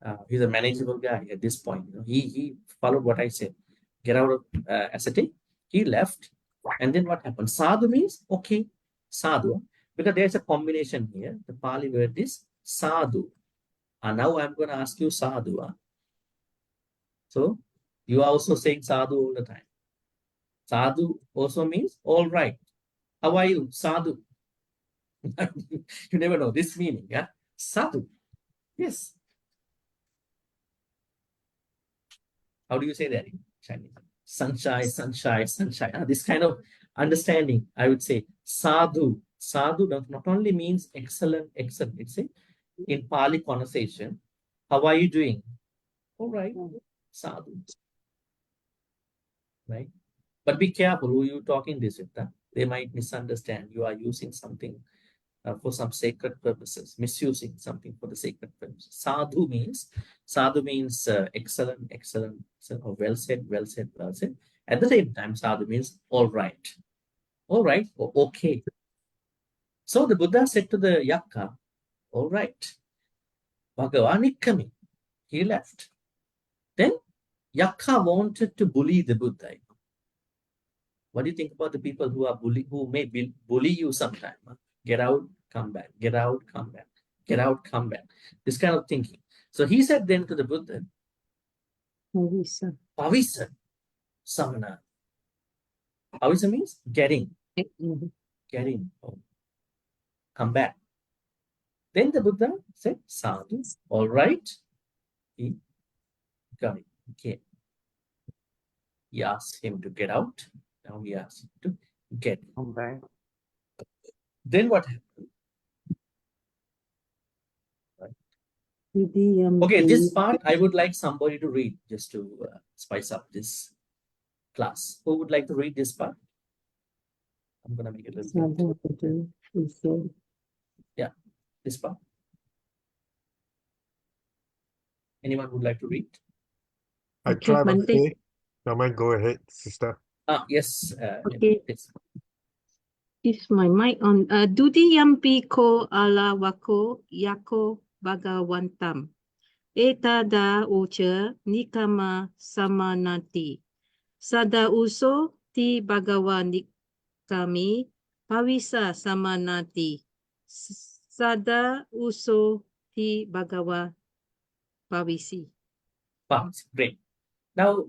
a manageable guy at this point. You know, he followed what I said. Get out of ascetic. He left. And then what happened? Sadhu means, okay, sadhu. Because there's a combination here. The Pali word is sadhu. And now I'm going to ask you sadhu. So you are also saying sadhu all the time. Sadhu also means all right. How are you? Sadhu. You never know this meaning. Yeah? Sadhu. Yes. How do you say that in Chinese? Sunshine. This kind of understanding, I would say, sadhu. Sadhu not only means excellent. It's a, in Pali conversation, how are you doing? All right, sadhu. Right? But be careful who you talking this with. They might misunderstand. You are using something for some sacred purposes, misusing something for the sacred purposes. Sadhu means excellent, or well said. At the same time, sadhu means all right or okay. So the Buddha said to the Yakka, all right, Bhagavan is coming. He left. Then Yakka wanted to bully the Buddha. What do you think about the people who are who may bully you sometime? Get out, come back. Get out, come back. Get out, come back. This kind of thinking. So he said then to the Buddha, Pavisa Samana. Pavisa means getting. Come back. Then the Buddha said, sadhu, all right. He got it. Okay. He asked him to get out. Now he asked him to get in. Come back. Then what happened? Okay, this part I would like somebody to read just to spice up this class. Who would like to read this part? I'm going to make it a little bit. Yeah, this part. Anyone would like to read? I Okay, try, Bhante. Bhante. Come on, go ahead, sister. Yes. Okay. Yes. Is my mic on? Dudiyampi ko Āḷavaka yako bhagavantam. Etada uca nikama samanati. Sada uso ti bhagawa nikami pavisa samanati. Sada uso ti bhagawa pavisi. Great. Now,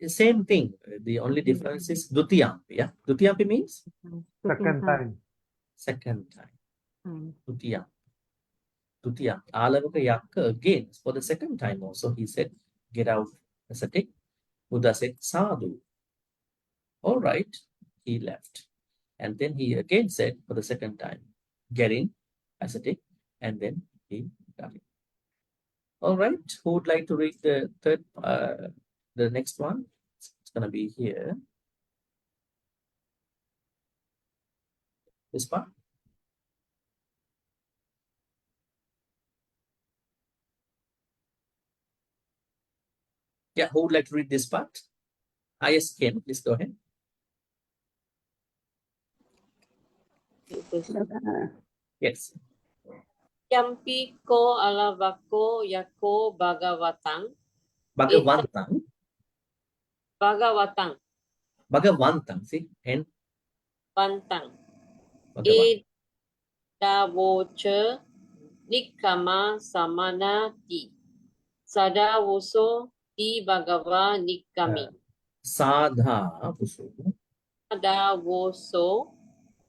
same thing. The only difference is Dutiyampi. Yeah, Dutiyampi means Second time. second time. Dutiyampi. Āḷavaka Yakka again for the second time also he said, get out, ascetic. Buddha said, sadhu. All right, he left. And then he again said for the second time, get in, ascetic, and then he got in. All right, who would like to read the third, the next one? It's going to be here. This part. Yeah, who would like to read this part? Yes, Ken, please go ahead. Yes. Yampi ko Āḷavaka yako bhagavantang. Bhagavantang, see? And Bhagavantang. Bhagavan. Edavocha nikama samanati. Sada uso ti bhagava nikami. Sadha Pusu. Sada uso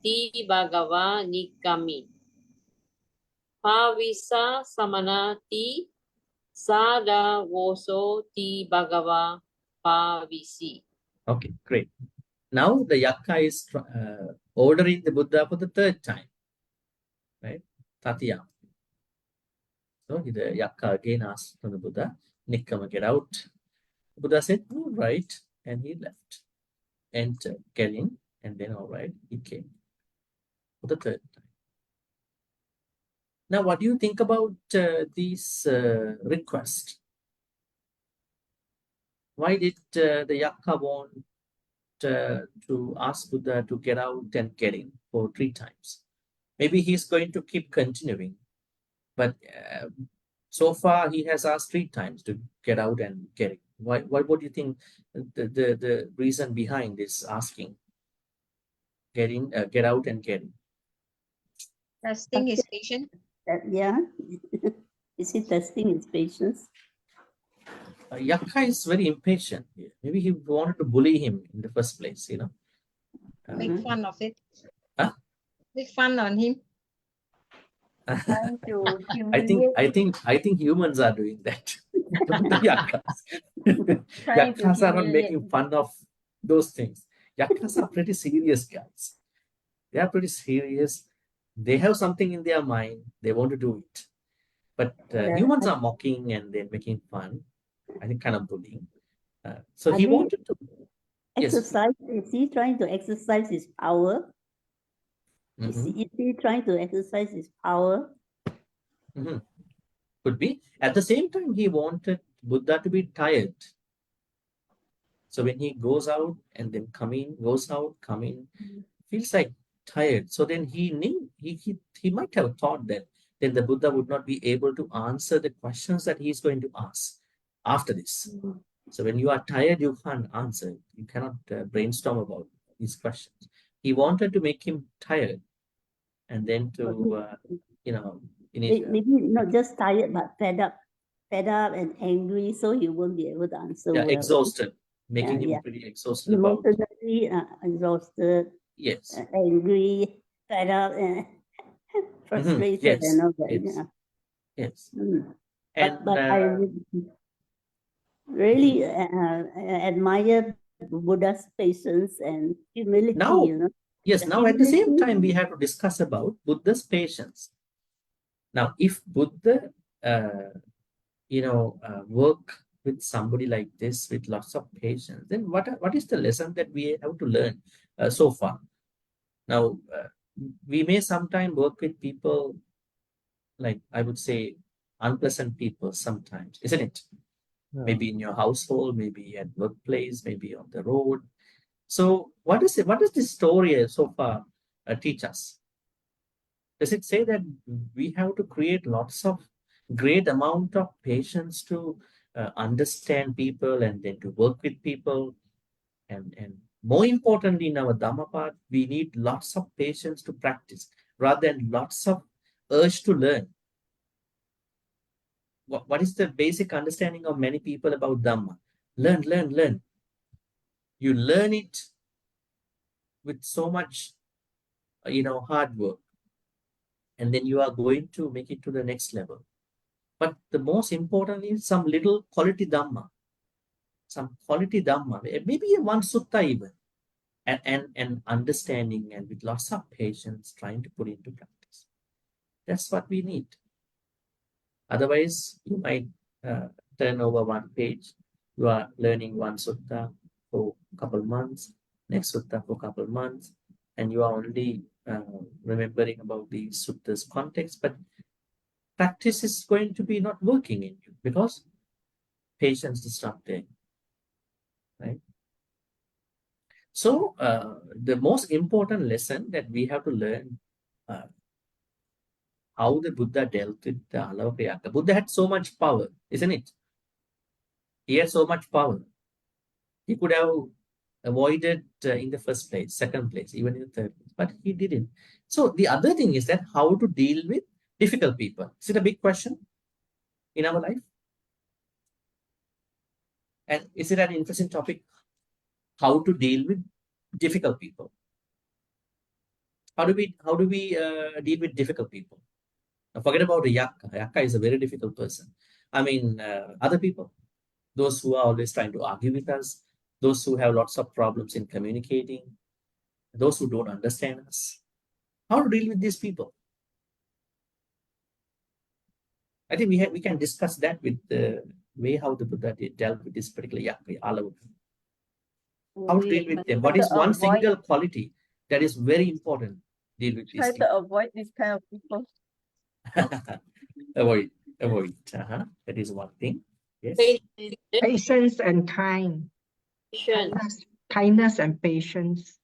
ti bhagava nikami. Pavisa samanati. Sada uso ti bhagava pavisi. Okay, great. Now the Yakka is ordering the Buddha for the third time, right? Tatiyam. So the Yakka again asked from the Buddha, Nikkama, get out. The Buddha said, all right, and he left. Enter, get in, and then all right, he came for the third time. Now, what do you think about these requests? Why did the Yakka want to ask Buddha to get out and get in for 3 times? Maybe he's going to keep continuing, but so far he has asked 3 times to get out and get in. What do you think the reason behind this asking? Get in, get out and get in. Testing his patience. Yeah. Is he testing his patience? Yakka is very impatient. Maybe he wanted to bully him in the first place, you know. Make fun of it. Huh? Make fun on him. Trying to I humiliate. think humans are doing that. Not the Yakkas. Trying to Yakkas are not humiliate. making fun of those things. Yakkas are pretty serious guys. They are pretty serious. They have something in their mind. They want to do it. But humans are mocking and they're making fun. I think kind of bullying. So Are he they wanted to. Yes. exercise? Is he trying to exercise his power? Is he trying to exercise his power? Could be. At the same time, he wanted Buddha to be tired. So when he goes out and then come in, goes out, come in, feels like tired. So then he knew, he might have thought that then the Buddha would not be able to answer the questions that he's going to ask after this. So when you are tired, you can't answer. You cannot brainstorm about these questions. He wanted to make him tired, and then to Maybe not just tired, but fed up and angry, so he won't be able to answer well. exhausted, making him yeah. pretty exhausted about. Emotionally exhausted, Yes. angry, fed up, and frustrated, Yes. and all that. Yes. Yeah. Yes. But I really admire Buddha's patience and humility. Now, yes, The now at the same humility- time, we have to discuss about Buddha's patience. Now, if Buddha, work with somebody like this with lots of patience, then what is the lesson that we have to learn so far? Now, we may sometimes work with people, like I would say, unpleasant people sometimes, isn't it? Maybe in your household, maybe at workplace, maybe on the road. So what does this story so far teach us? Does it say that we have to create lots of great amount of patience to understand people and then to work with people? And more importantly, in our Dhamma path, we need lots of patience to practice rather than lots of urge to learn. What is the basic understanding of many people about Dhamma? Learn, learn, learn. You learn it with so much, hard work. And then you are going to make it to the next level. But the most important is some little quality Dhamma. Some quality Dhamma, maybe one sutta even. And understanding and with lots of patience trying to put into practice. That's what we need. Otherwise, you might turn over one page. You are learning one sutta for a couple months, next sutta for a couple months, and you are only remembering about the sutta's context, but practice is going to be not working in you because patience is not there, right? So the most important lesson that we have to learn how the Buddha dealt with the Āḷavaka. Buddha had so much power, isn't it? He had so much power. He could have avoided in the first place, second place, even in the third place, but he didn't. So the other thing is that how to deal with difficult people. Is it a big question in our life? And is it an interesting topic? How to deal with difficult people? How do we deal with difficult people? Now forget about the yakka. Yakka is a very difficult person. I mean, other people, those who are always trying to argue with us, those who have lots of problems in communicating, those who don't understand us. How to deal with these people? I think we can discuss that with the way how the Buddha dealt with this particular yakka, Āḻavaka. How to deal with them? What is one single quality that is very important? Deal with Try these people. to avoid this kind of people. avoid. That is one thing. Yes. Patience and kind. Kindness and patience.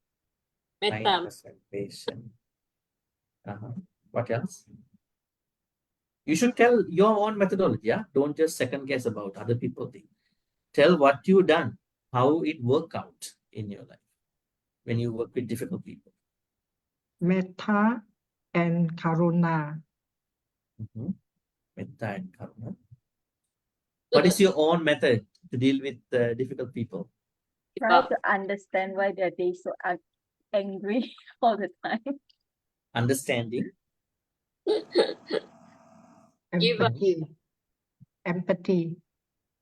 Kindness and patience. What else? You should tell your own methodology. Yeah, don't just second guess about other people. Tell what you done, how it worked out in your life when you work with difficult people. Metta and karuna. Metta and karuna. What is your own method to deal with difficult people? Try to understand why they're so angry all the time. Understanding. Empathy. Empathy.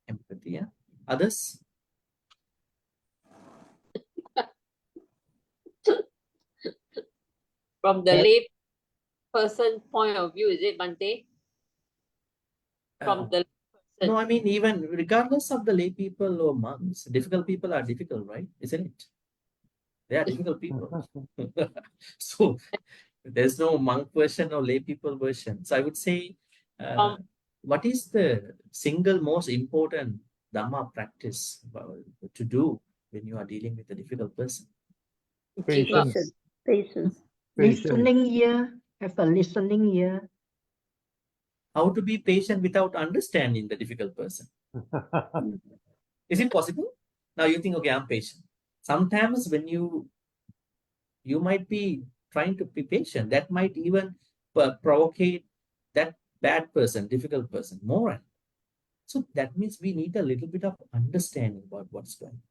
Empathy. Yeah. Others? From the lay person point of view, is it, Bhante? From the No, I mean, even regardless of the lay people or monks, difficult people are difficult, right? Isn't it? They are difficult people. So there's no monk version or lay people version. So I would say, what is the single most important Dhamma practice to do when you are dealing with a difficult person? Patience. Patience. Patience. Listening ear, have a listening ear. How to be patient without understanding the difficult person? Is it possible? Now you think, okay, I'm patient. Sometimes when you might be trying to be patient, that might even provocate that bad person, difficult person more. So that means we need a little bit of understanding about what's going on.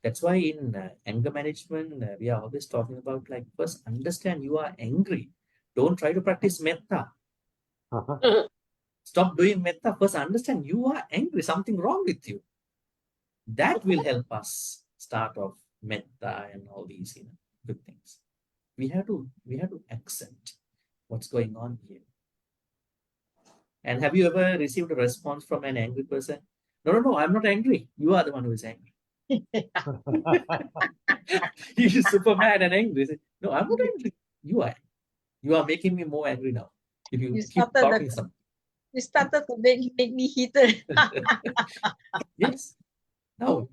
That's why in anger management, we are always talking about, like, first understand you are angry. Don't try to practice metta. Stop doing metta. First understand you are angry, something wrong with you. That will help us start off metta and all these good things. We have to accept what's going on here. And have you ever received a response from an angry person? No, I'm not angry. You are the one who is angry. He's super mad and angry. Say, no, I'm not angry. You are. You are making me more angry now. If you keep talking something. You started to make me heated. Yes. No.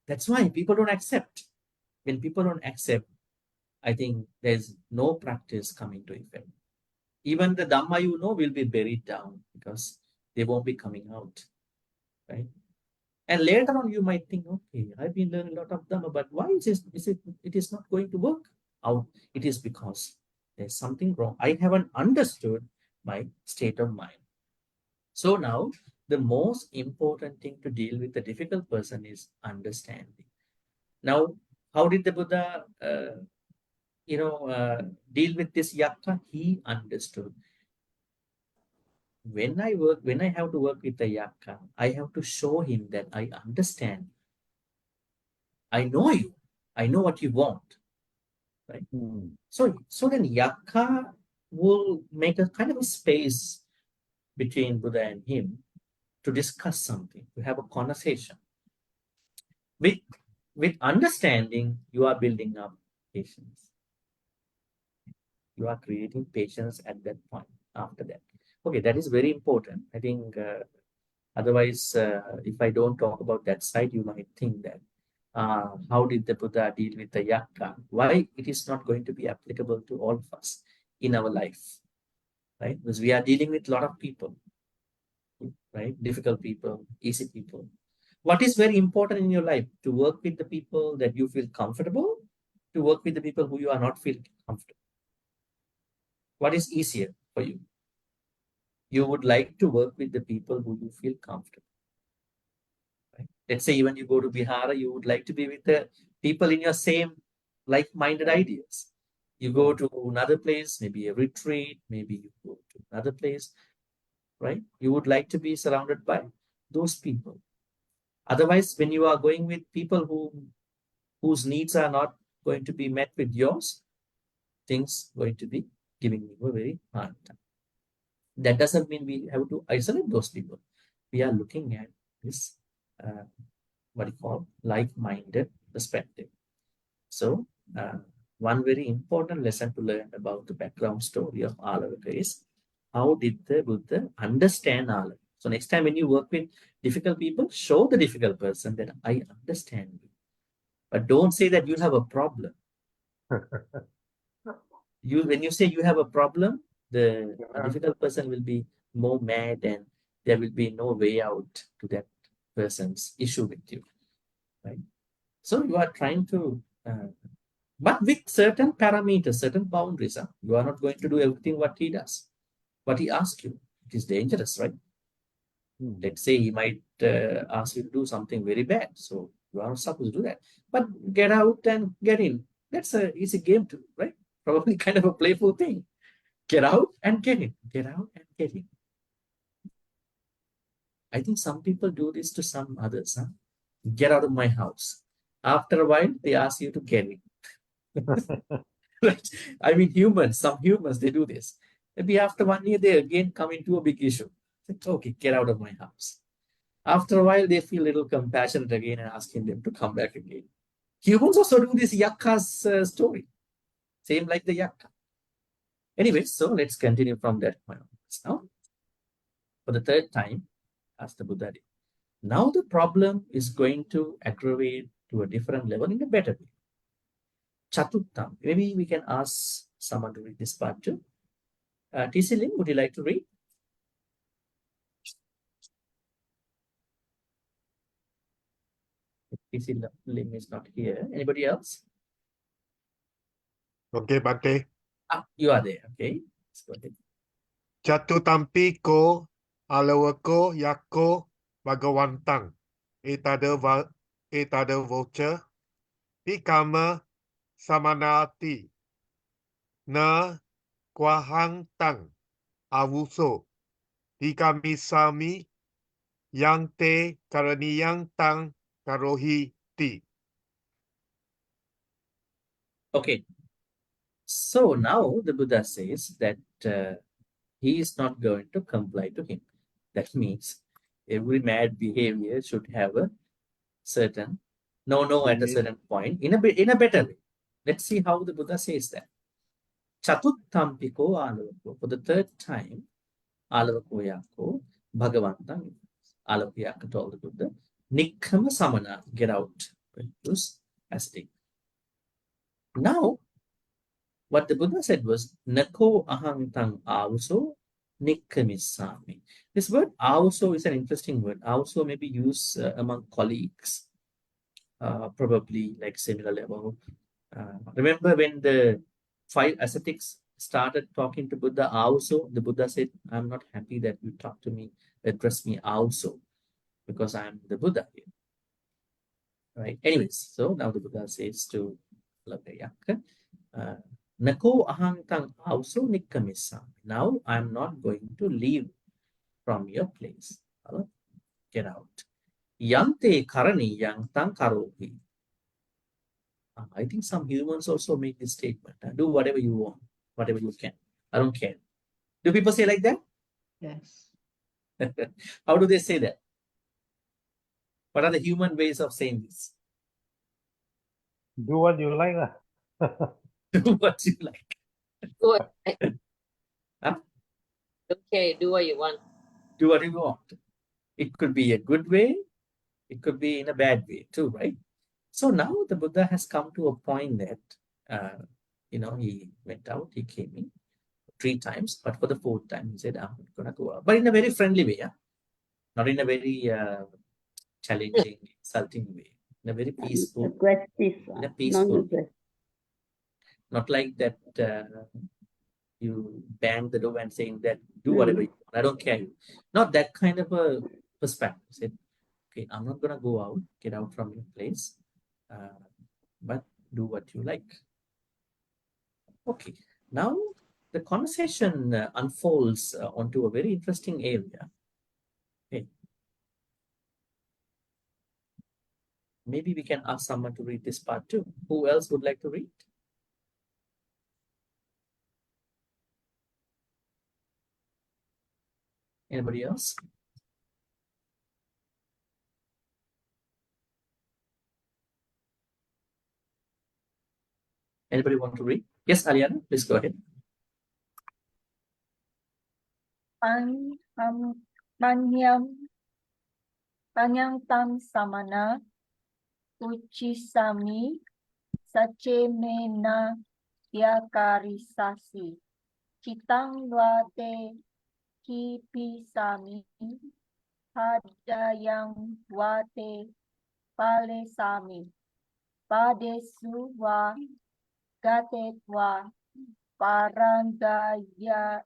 That's why people don't accept. When people don't accept, I think there's no practice coming to effect. Even the Dhamma will be buried down because they won't be coming out. Right? And later on, you might think, okay, I've been learning a lot of Dhamma, but why it is not going to work out? It is because there's something wrong. I haven't understood my state of mind. So now, the most important thing to deal with a difficult person is understanding. Now, how did the Buddha, deal with this yakka? He understood. When I have to work with the yakka, I have to show him that I understand. I know you. I know what you want. Right? So then yakka will make a kind of a space between Buddha and him to discuss something, to have a conversation. With understanding, you are building up patience. You are creating patience at that point after that. Okay, that is very important. I think otherwise, if I don't talk about that side, you might think that how did the Buddha deal with the yakka? Why it is not going to be applicable to all of us in our life, right? Because we are dealing with a lot of people, right? Difficult people, easy people. What is very important in your life? To work with the people that you feel comfortable, to work with the people who you are not feeling comfortable. What is easier for you? You would like to work with the people who you feel comfortable. Right? Let's say even you go to Bihar, you would like to be with the people in your same like-minded ideas. You go to another place, maybe a retreat, maybe you go to another place, right? You would like to be surrounded by those people. Otherwise, when you are going with people whose needs are not going to be met with yours, things going to be giving you a very hard time. That doesn't mean we have to isolate those people. We are looking at this, what you call, like-minded perspective. So, one very important lesson to learn about the background story of Āḷavaka is, how did the Buddha understand Āḷavaka? So next time when you work with difficult people, show the difficult person that I understand you. But don't say that you have a problem. When you say you have a problem, the difficult person will be more mad and there will be no way out to that person's issue with you, right? So you are trying to, but with certain parameters, certain boundaries. You are not going to do everything what he does, what he asks you. It is dangerous, right? Let's say he might ask you to do something very bad. So you are not supposed to do that. But get out and get in. That's an easy game too, right? Probably kind of a playful thing. Get out and get in. Get out and get in. I think some people do this to some others. Get out of my house. After a while, they ask you to get in. Right? I mean, some humans, they do this. Maybe after 1 year, they again come into a big issue. Okay, get out of my house. After a while, they feel a little compassionate again and asking them to come back again. Humans also do this yakka's story. Same like the yakka. Anyway, so let's continue from that point. Now, for the third time, asked the Buddha, now the problem is going to aggravate to a different level in a better way. Chatuttam. Maybe we can ask someone to read this part too. T.C. Lim, would you like to read? T.C. Lim is not here. Anybody else? Okay, Bhante. You are there. Okay. Let's go ahead. Chatutampi ko Āḷavaka yako Bhagavantang. Etada voca. Pikama samanati. Na kwahang tang. Avuso. Pikamisami. Yang te karaniyang tang karohi ti. Okay. So now the Buddha says that he is not going to comply to him. That means every mad behavior should have a certain no at a certain point in a better way. Let's see how the Buddha says that. Chatuthampiko Āḷavaka. For the third time, Āḷavaka yako Bhagavanta. Āḷavaka yako told the Buddha, Nikkama samana, get out. Use ascetic. Now, what the Buddha said was, Nako ahang tang avuso nikkamisami. This word avuso is an interesting word. Avuso may be used among colleagues, probably like similar level. Remember when the 5 ascetics started talking to Buddha avuso, the Buddha said, I'm not happy that you talk to me, address me avuso, because I'm the Buddha here. Right? Anyways, so now the Buddha says to Āḷavaka, Nako ahang tang avuso nikkamisami. Now I'm not going to leave from your place. Get out. Yante karani yang tang karohi. I think some humans also make this statement. Do whatever you want, whatever you can. I don't care. Do people say like that? Yes. How do they say that? What are the human ways of saying this? Do what you like. Do what you like. Do what, Huh? okay, do what you want. Do what you want. It could be a good way. It could be in a bad way too, right? So now the Buddha has come to a point that, he went out, he came in 3 times, but for the 4th time, he said, I'm going to go out. But in a very friendly way, not in a very challenging, insulting way, in a very peaceful, Aggressive. in a peaceful way. Non-aggressive. Not like that you bang the door and saying that, do whatever you want, I don't care. Not that kind of a perspective. He said, okay, I'm not going to go out, get out from your place, but do what you like. Okay, now the conversation unfolds onto a very interesting area. Okay. Maybe we can ask someone to read this part too. Who else would like to read? Anybody else? Anybody want to read? Yes, Ariana, please go ahead. Panyang tam samana uchisami sachemena yakarisasi chitang wate kipisami hadayang wate palesami padesu wa gatetwa paragagaya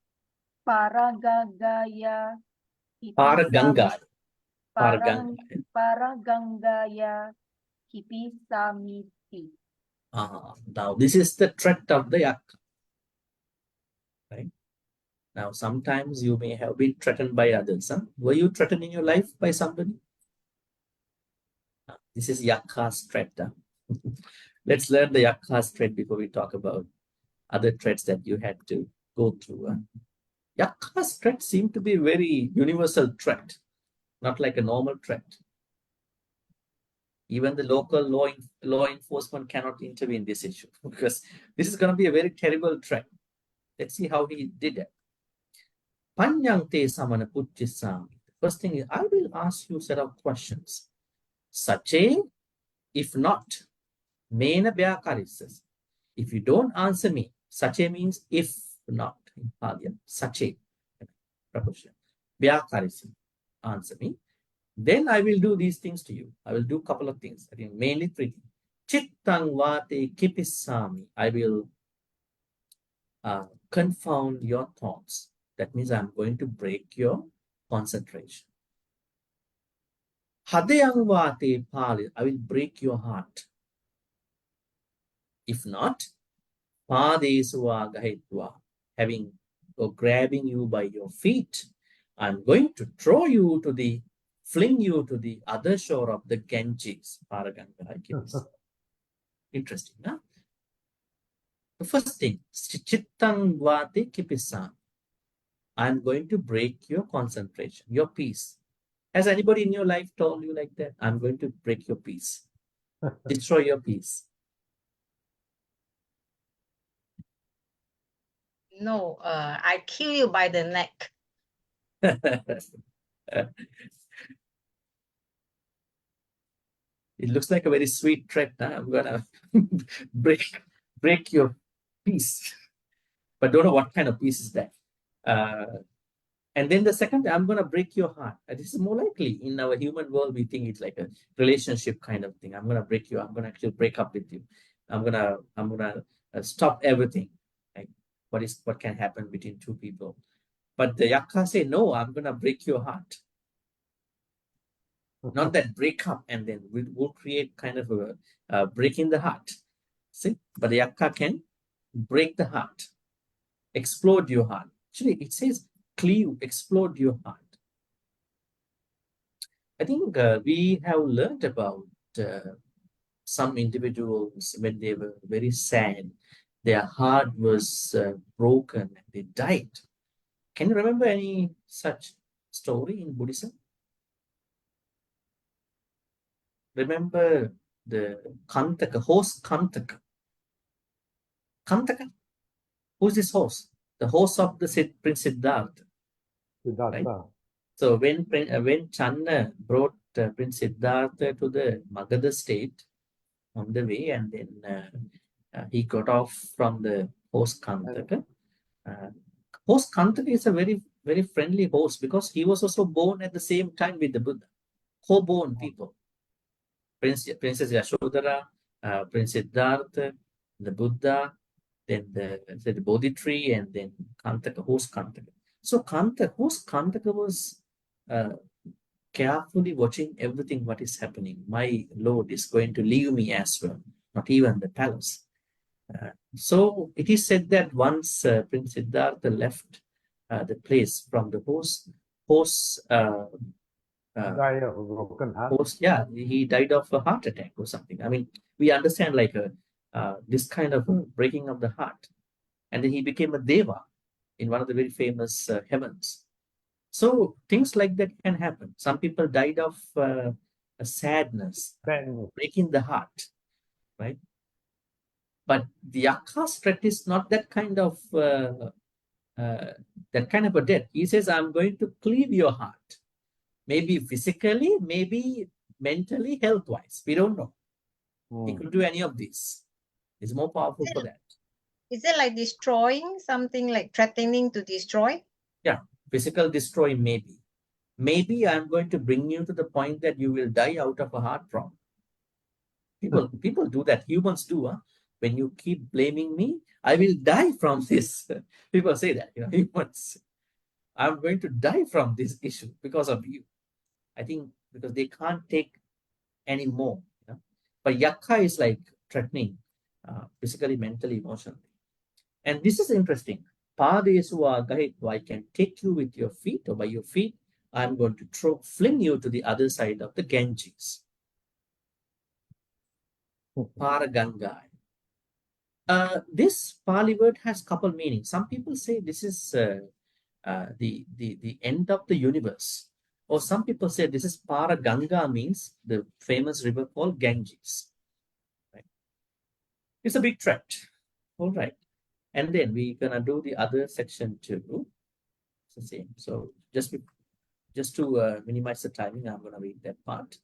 Paraganga. Paragangaya kipisamiti. Now this is the threat of the yak. Right? Now sometimes you may have been threatened by others. Were you threatened in your life by somebody? This is yakka's threat. Let's learn the yakka's threat before we talk about other threats that you had to go through. Yakka's threat seemed to be a very universal threat, not like a normal threat. Even the local law enforcement cannot intervene in this issue because this is going to be a very terrible threat. Let's see how he did it. Panyang te samana puchisami. First thing is, I will ask you a set of questions. Sache If not, mena bhyakarissas. If you don't answer me, sache means if not in Pali, sache, proposition. Bhyakarissas, answer me. Then I will do these things to you. I will do a couple of things. I think mainly 3 things. Chittang vate kipissami. I will confound your thoughts. That means I'm going to break your concentration. Hadayang vate pali. I will break your heart. If not, padeswa gahitva. Having or grabbing you by your feet, I'm going to throw you to the, fling you to the other shore of the Ganges. Paraganga. Interesting, huh? The first thing, chittang vate kipissam. I'm going to break your concentration, your peace. Has anybody in your life told you like that? I'm going to break your peace, destroy your peace. No, I kill you by the neck. It looks like a very sweet threat. Huh? I'm gonna break your peace, but don't know what kind of peace is that. And then the second, I'm gonna break your heart. This is more likely in our human world. We think it's like a relationship kind of thing. I'm gonna break you. I'm gonna actually break up with you. I'm gonna stop everything. Like what can happen between 2 people? But the Yakka say, no, I'm gonna break your heart. Not that break up and then we'll create kind of a break in the heart. See, but the Yakka can break the heart, explode your heart. Actually, it says cleave, explode your heart. I think we have learned about some individuals when they were very sad, their heart was broken and they died. Can you remember any such story in Buddhism? Remember the Kantaka, host Kantaka. Kantaka? Who's this host? The host of the Prince Siddhartha. Right? So when Channa brought Prince Siddhartha to the Magadha state on the way, and then he got off from the host Kantaka. Host Kantaka is a very, very friendly host because he was also born at the same time with the Buddha. Co-born people. Princess Yashodhara, Prince Siddhartha, the Buddha, then the Bodhi tree, and then Kantaka, host Kantaka. So host Kantaka was carefully watching everything what is happening. My Lord is going to leave me as well, not even the palace. So it is said that once Prince Siddhartha left the place from the host, died of a broken heart. He died of a heart attack or something. I mean, we understand like this kind of breaking of the heart. And then he became a deva in one of the very famous heavens. So things like that can happen. Some people died of a sadness, breaking the heart, right? But the Yakka's threat is not that kind of a death. He says, I'm going to cleave your heart. Maybe physically, maybe mentally, health-wise. We don't know. He could do any of these. It's more powerful for that. Is it like destroying, something like threatening to destroy? Yeah, physical destroy maybe. Maybe I'm going to bring you to the point that you will die out of a heart problem. People do that. Humans do. Huh? When you keep blaming me, I will die from this. People say that, humans. I'm going to die from this issue because of you. I think because they can't take any more. But Yakka is like threatening physically, mentally, emotionally. And this is interesting. Padeswa gahitva, I can take you with your feet or by your feet. I'm going to fling you to the other side of the Ganges. Paragangai. This Pali word has couple meanings. Some people say this is the end of the universe. Or some people say this is Paraganga, means the famous river called Ganges. Right? It's a big threat. All right. And then we're gonna do the other section too. It's the same. So just to minimize the timing, I'm gonna read that part.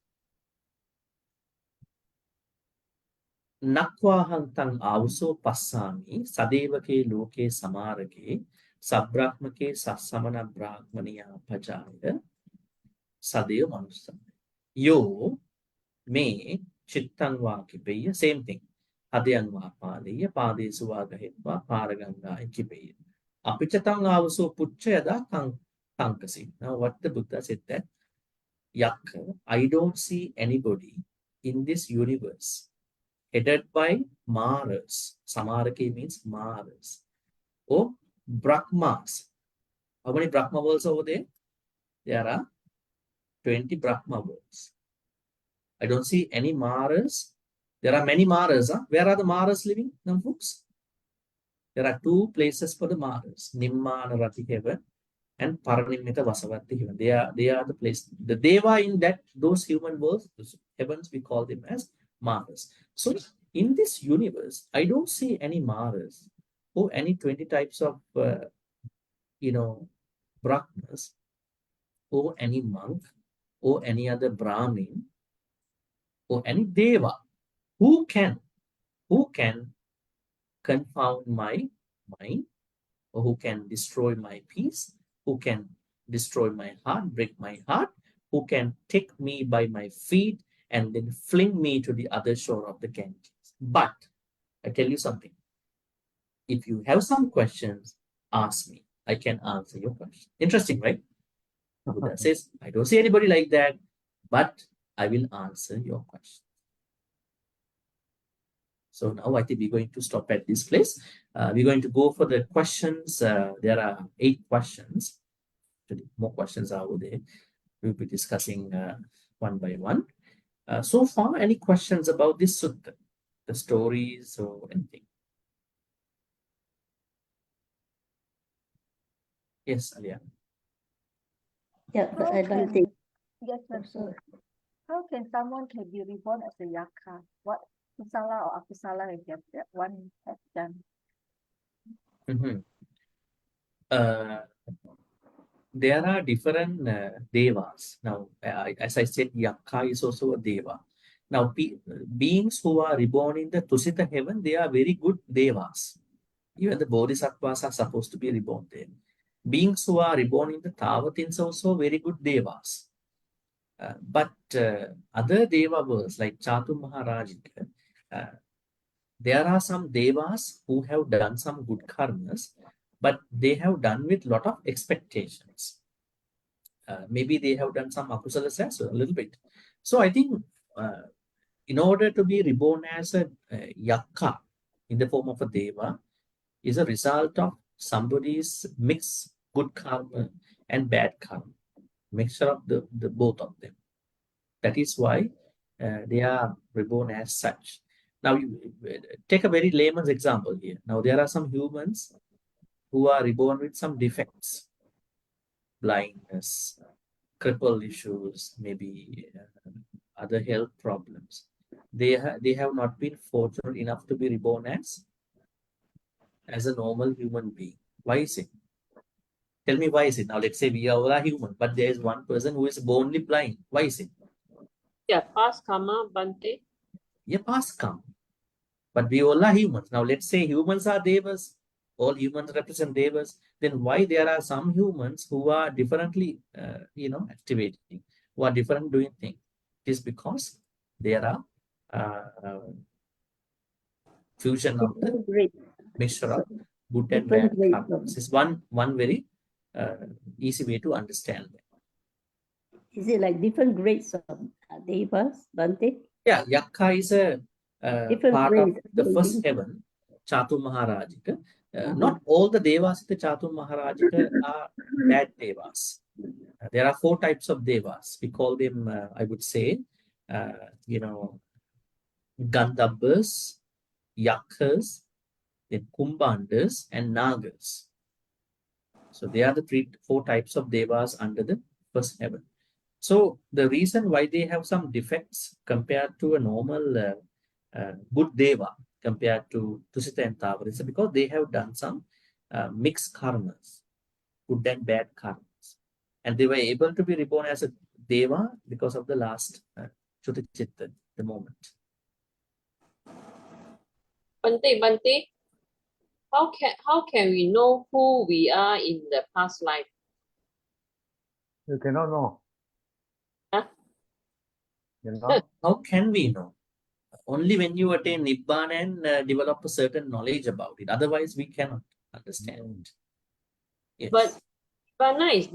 Nakwahantang avso passami sadevake loke samarake sabrahmake sasamana brahmaniya pajaya sadeva manusam. Yo me chittang va kipeya, same thing. Hadayang va paleya padesu va gahitva paraganga kipeya. Apichatang avso puchayada kankasi. Now what the Buddha said that Yakka, I don't see anybody in this universe headed by Maras. Samarake means Maras. Or Brahmas. How many Brahma worlds over there? There are 20 Brahma worlds. I don't see any Maras. There are many Maras. Huh? Where are the Maras living, now folks? There are two places for the Maras. Nimmanarati heaven and Paranimita Vasavati heaven. They are the place. The Deva in those human worlds, those heavens, we call them as Maras. So in this universe, I don't see any Maras or any 20 types of Brahmas or any monk or any other Brahmin or any Deva who can confound my mind, or who can destroy my peace, who can destroy my heart, break my heart, who can take me by my feet and then fling me to the other shore of the Ganges. But I tell you something. If you have some questions, ask me. I can answer your question. Interesting, right? Buddha says, I don't see anybody like that, but I will answer your question. So now I think we're going to stop at this place. We're going to go for the questions. There are 8 questions. Actually, more questions are over there. We'll be discussing one by one. So far, any questions about this sutta? The stories or anything? Yes, Alia. Yeah, How Bhante. can, yes, Bhante. How can someone can be reborn as a yaka? What kusala or akusala that one has done? There are different devas. Now, as I said, Yakka is also a deva. Now, beings who are reborn in the Tusita heaven, they are very good devas. Even the bodhisattvas are supposed to be reborn there. Beings who are reborn in the Tavatins also very good devas. But other deva worlds like Chatu Maharajika, there are some devas who have done some good karmas, but they have done with lot of expectations. Maybe they have done some akusalas as well, a little bit. So I think in order to be reborn as a yakka in the form of a deva is a result of somebody's mixed good karma and bad karma, mixture of the both of them. That is why they are reborn as such. Now, you take a very layman's example here. Now, there are some humans who are reborn with some defects, blindness, cripple issues, maybe other health problems. They have not been fortunate enough to be reborn as a normal human being. Why is it? Tell me why is it? Now, let's say we are all human, but there is one person who is bornly blind. Why is it? Yeah, past karma, Bhante. Yeah, past karma. But we all are humans. Now, let's say humans are devas. All humans represent devas. Then why there are some humans who are differently, activating, who are different doing things? It is because there are fusion of the mixture of good and bad karma. This is one very easy way to understand that. Is it like different grades of devas, Bhante? Yeah, Yakka is a part of the first heaven, Chatu Maharajika. Not all the devas in the Chatu Maharajika are bad devas. There are 4 types of devas. We call them, I would say, Gandhabas, Yakkas, then Kumbhandas, and Nagas. So they are the 4 types of devas under the first heaven. So the reason why they have some defects compared to a normal good deva compared to Tusita and Tavara is because they have done some mixed karmas, good and bad karmas. And they were able to be reborn as a deva because of the last Chuta Chitta, the moment. Bhante, how can we know who we are in the past life? You cannot know. Huh? You know? How can we know? Only when you attain Nibbana and develop a certain knowledge about it. Otherwise, we cannot understand. Yes. But Nirvana is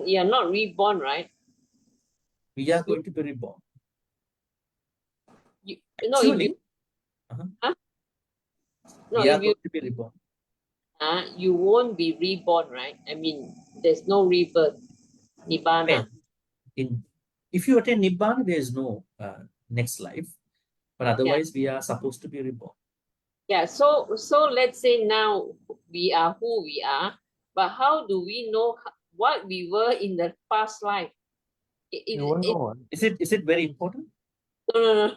you're not reborn, right? We are going to be reborn. If Actually, you, uh-huh, huh? No, we are if you, going to be reborn. you won't be reborn, right? I mean, there's no rebirth, Nibbana. If you attain Nibbana, there is no next life. But otherwise, we are supposed to be reborn. Yeah, so let's say now we are who we are, but how do we know what we were in the past life? You won't know. Is it very important? No.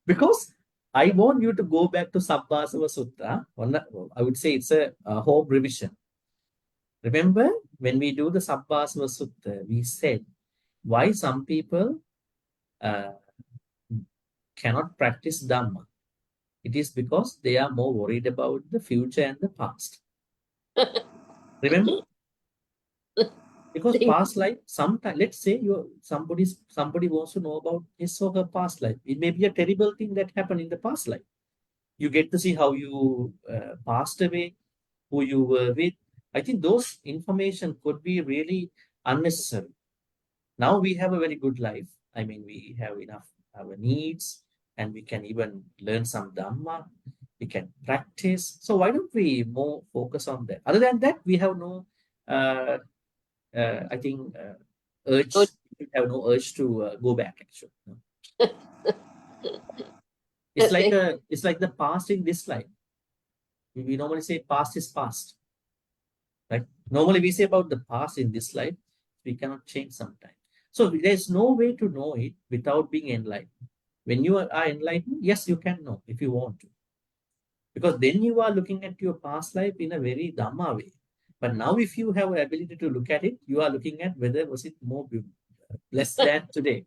Because I want you to go back to Sabbasava Sutta. I would say it's a home revision. Remember, when we do the Sabbasava Sutta, we said why some people cannot practice Dhamma. It is because they are more worried about the future and the past. Remember? Because past life, sometimes, let's say somebody wants to know about his or her past life. It may be a terrible thing that happened in the past life. You get to see how you passed away, who you were with. I think those information could be really unnecessary. Now we have a very good life. I mean, we have enough our needs, and we can even learn some Dhamma. We can practice. So why don't we more focus on that? Other than that, we have no I think urge. We have no urge to go back. Actually, no. It's like the past in this life. We normally say past is past. Right? Normally we say about the past in this life, we cannot change sometimes. So there's no way to know it without being enlightened. When you are enlightened, yes, you can know if you want to. Because then you are looking at your past life in a very Dhamma way. But now if you have an ability to look at it, you are looking at whether was it more less than today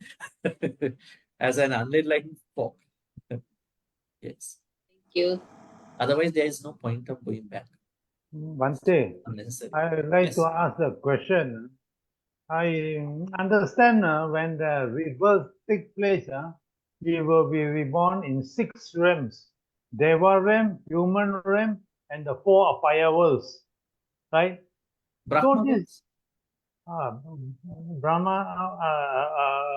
as an unenlightened folk. Yes. Thank you. Otherwise, there is no point of going back. Bhante, Unnecessary. I would like Yes. to ask a question. I understand when the rebirth takes place, we will be reborn in 6 realms. Deva realm, human realm, and the 4 Apaya worlds. Right? Brahma this Brahma,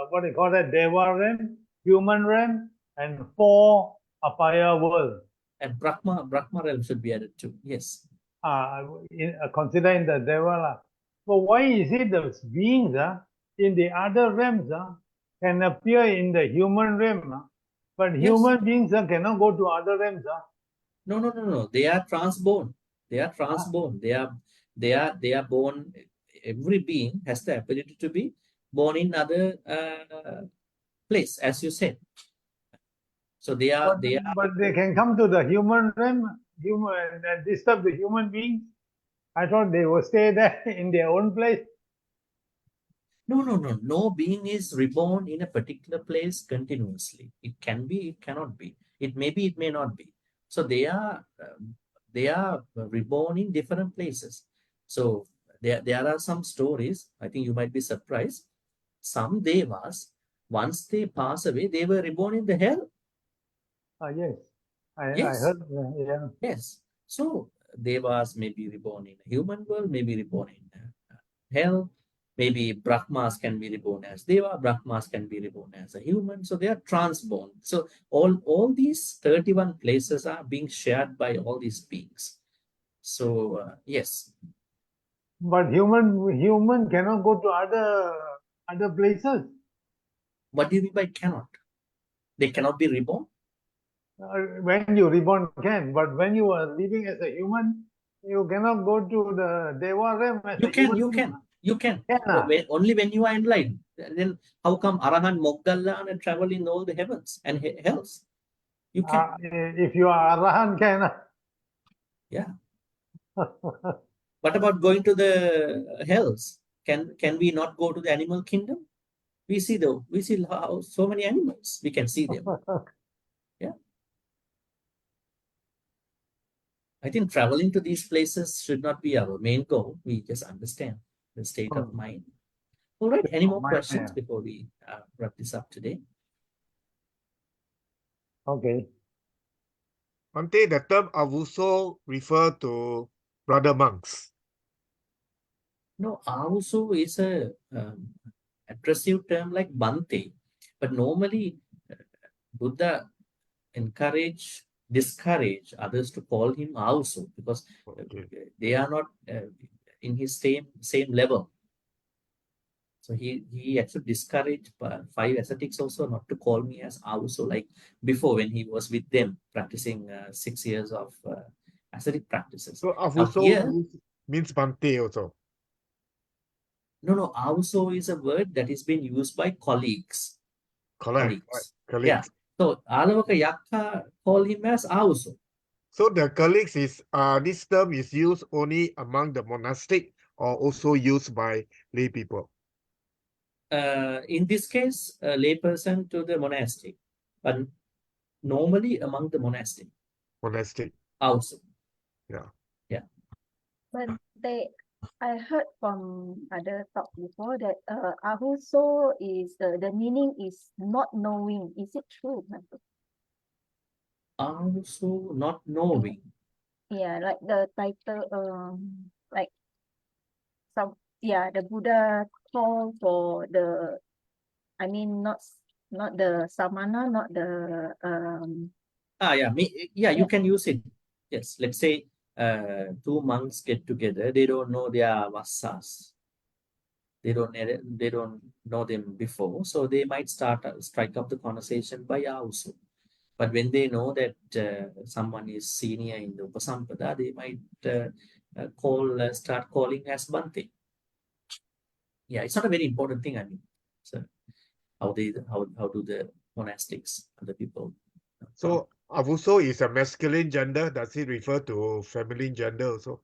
what do you call that? Deva realm, human realm, and 4 Apaya worlds. And Brahma realm should be added too. Yes. Considering the Deva. So why is it the beings in the other realms can appear in the human realm, but Yes. human beings cannot go to other realms? No. They are transborn. They are transborn. They are born. Every being has the ability to be born in other place, as you said. So they are. But they can come to the human realm, and disturb the human beings. I thought they will stay there in their own place. No. No being is reborn in a particular place continuously. It can be, it cannot be. It may be, it may not be. So they are reborn in different places. So there are some stories. I think you might be surprised. Some devas, once they pass away, they were reborn in the hell. Yes, I Yes. heard. Yeah. Yes. So devas may be reborn in a human world, may be reborn in hell. Maybe Brahmas can be reborn as Deva, Brahmas can be reborn as a human. So they are transborn. So all these 31 places are being shared by all these beings. So yes. But human cannot go to other places. What do you mean by cannot? They cannot be reborn? When you reborn can, but when you are living as a human, you cannot go to the Deva realm as a human. You can. Only when you are enlightened. Then how come Arahan Moggalla and travel in all the heavens and hells? You can. If you are Arahan, can. Yeah. What about going to the hells? Can we not go to the animal kingdom? we see how so many animals, we can see them. Yeah. I think traveling to these places should not be our main goal. We just understand the state of mind. All right, any more questions before we wrap this up today? Okay. Bhante, the term avuso refer to brother monks. No, also is a aggressive term like Bhante, but normally Buddha discourage others to call him also, because they are not in his same level. So he actually discouraged 5 ascetics also not to call me as also, like before when he was with them practicing 6 years of ascetic practices. So Now avuso here, means Bhante also. no, also is a word that is being used by colleagues. Correct. Colleagues. Yeah. So Āḷavaka Yakka call him as also. So the colleagues is this term is used only among the monastic or also used by lay people. In this case, a layperson to the monastic, but normally among the monastic. Monastic. Also. Yeah. Yeah. But I heard from other talk before that ahuso is the meaning is not knowing. Is it true? Also not knowing. Yeah, like the title, like the Buddha call for I mean, not the samana, not the You can use it. Yes, let's say 2 monks get together. They don't know their vassas. They don't know them before, so they might strike up the conversation by also. But when they know that someone is senior in the Upasampada, they might start calling as Bhante. Yeah, it's not a very important thing. I mean, so how do the monastics, other people? So avuso is a masculine gender. Does it refer to feminine gender also?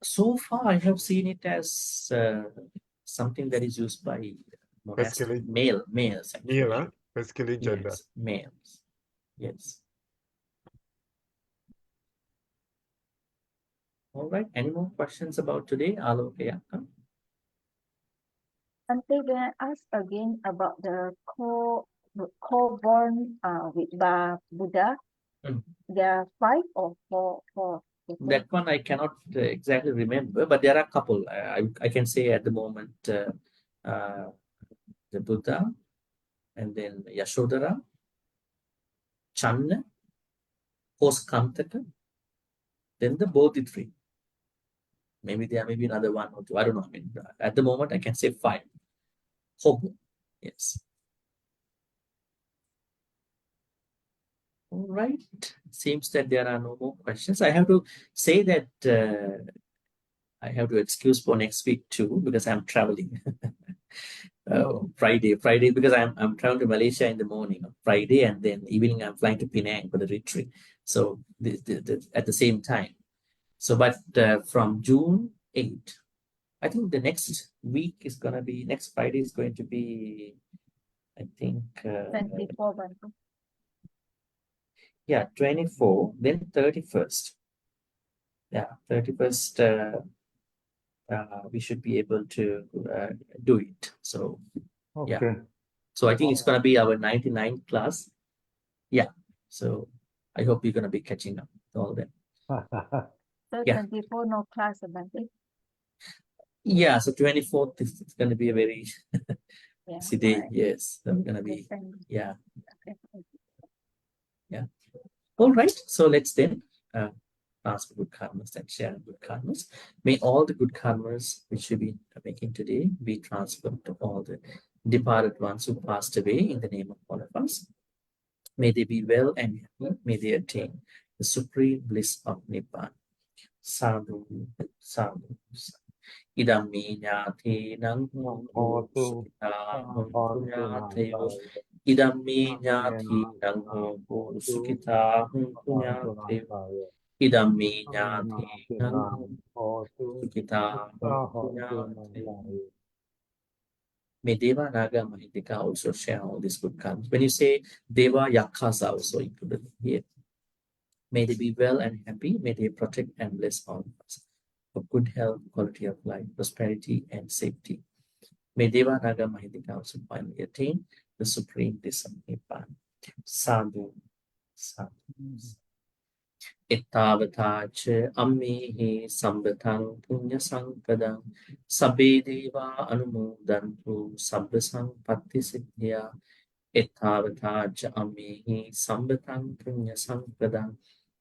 So far, I have seen it as something that is used by monastic males. Actually. Male, masculine gender. Yes, males. Yes. All right. Any more questions about today? Āḷavaka? Bhante, can I ask again about the co-born with Buddha? There are 5 or 4? That one I cannot exactly remember, but there are a couple. I can say at the moment the Buddha, and then Yashodhara, Channa, Koskantaka, then the Bodhi. Maybe there may be another 1 or 2. I don't know. I mean, at the moment I can say 5. Hope. Yes. All right. Seems that there are no more questions. I have to say that I have to excuse for next week too, because I'm traveling. Friday, because I'm traveling to Malaysia in the morning on Friday, and then evening I'm flying to Penang for the retreat. So at the same time. So, but from June 8th, I think the next week is going to be, next Friday is going to be, I think 24. Yeah, 24, then 31st. Yeah, 31st, we should be able to do it. So, yeah. So I think it's going to be our 99th class. Yeah. So I hope you're going to be catching up with all that. So 24, no class, Bhante? Yeah, so 24th is going to be a very busy day. Right. Yes, so we're going to be, yeah. All right, so let's then transfer good karmas and share good karmas. May all the good karmas which we've been making today be transferred to all the departed ones who passed away in the name of all of us. May they be well and happy. May they attain the supreme bliss of Nibbana. Sadhu, sadhu, sadhu. Idam me nyati nang hotu nyate. Idam me nyati nang hotu sukita nyate. Idam me nyati nang hotu sukita nyate. May Deva Naga Mahindika also share all these good karmas. When you say Deva, Yakhas are also included here. May they be well and happy. May they protect and bless all of us for good health, quality of life, prosperity, and safety. May Deva Naga Mahindika also finally attain the supreme bliss of Nibbana. Sadhu, sadhu. Ittavatacha ammehi sambatang punya sampadang sabbe deva anumodantu sabba sampatti siddhya. Ittavatacha ammehi sambatang punya sampadang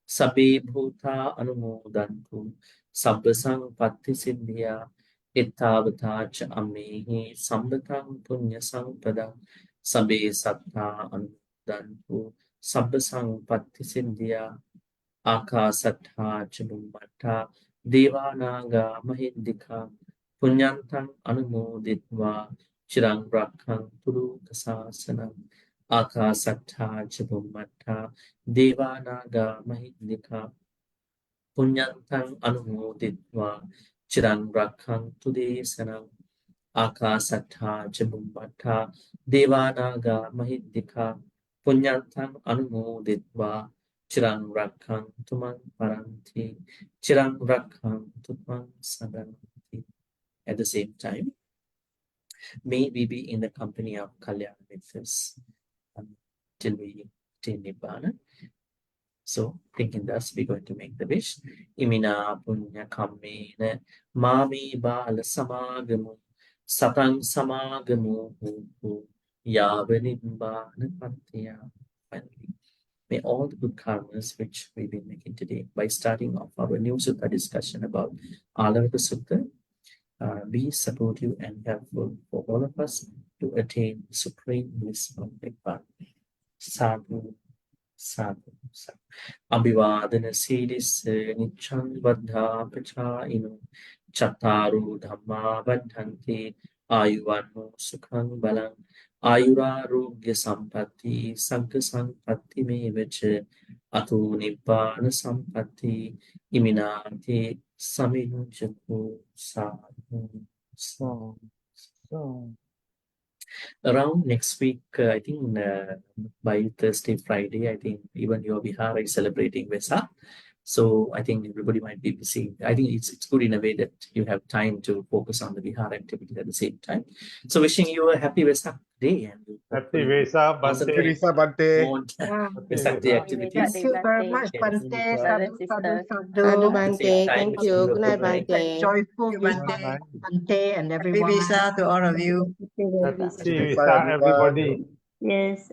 sabbe bhuta anumodantu sabba sampatti siddhya. Ittavatacha ammehi sambatang punya sampadang sabbe sattha anumodantu sabba sampatti siddhya. Akasattha Chandima Devanaga Mahindika Punyantang Anumoditva Chirang Rakhang Turu Kasasanam. Akasattha Chandima Devanaga Mahindika Punyantang Anumoditva Chirang Rakhang Tudesanam. Akasattha Chandima Devanaga Mahindika Punyantang Anumoditva Chirang Rakhang Tumang Paranti, Chirang Rakhang Tumang Sadanti. At the same time, may we be in the company of Kalyana Mithas till we attain Nibbana. So, thinking thus, we're going to make the wish. Imina Punya Kammena Mami Bala Samagamu Satang Samagamu Yavanibbana Pantya. Finally, may all the good karmas which we've been making today, by starting off our new Sutta discussion about Āḷavaka Sutta, be supportive and helpful for all of us to attain supreme bliss of Nibbana. Sadhu, sadhu, sadhu. Abhivadana siddhis niccang vaddha pachayino chattaru dhamma vaddhanti ayuvanno sukhang balang ayurarogya sampatti sankha sampatti mevacha ato nibbana sampatti iminati saminujatu sadhu. Around next week, I think by Thursday, Friday, I think even your Vihara is celebrating Vesak. So I think everybody might be busy. I think it's good in a way that you have time to focus on the Vihara activity at the same time. So wishing you a happy Vesak day and Happy Vesak, concentrate Teresa Bhante. on Yeah. Vesak day Happy activities. Thank you very much, Yes. Bhante. Brother, Sadhu, sister. sadhu, Sadhu sadhu. At the same Bhante, time, thank wishing you. you a Good night, good night. Bhante. Joyful Good Visa, night. Bhante, and Happy everyone. Visa to all of you. Happy Visa. Happy Visa, Vesak, everyone. everybody. Yes.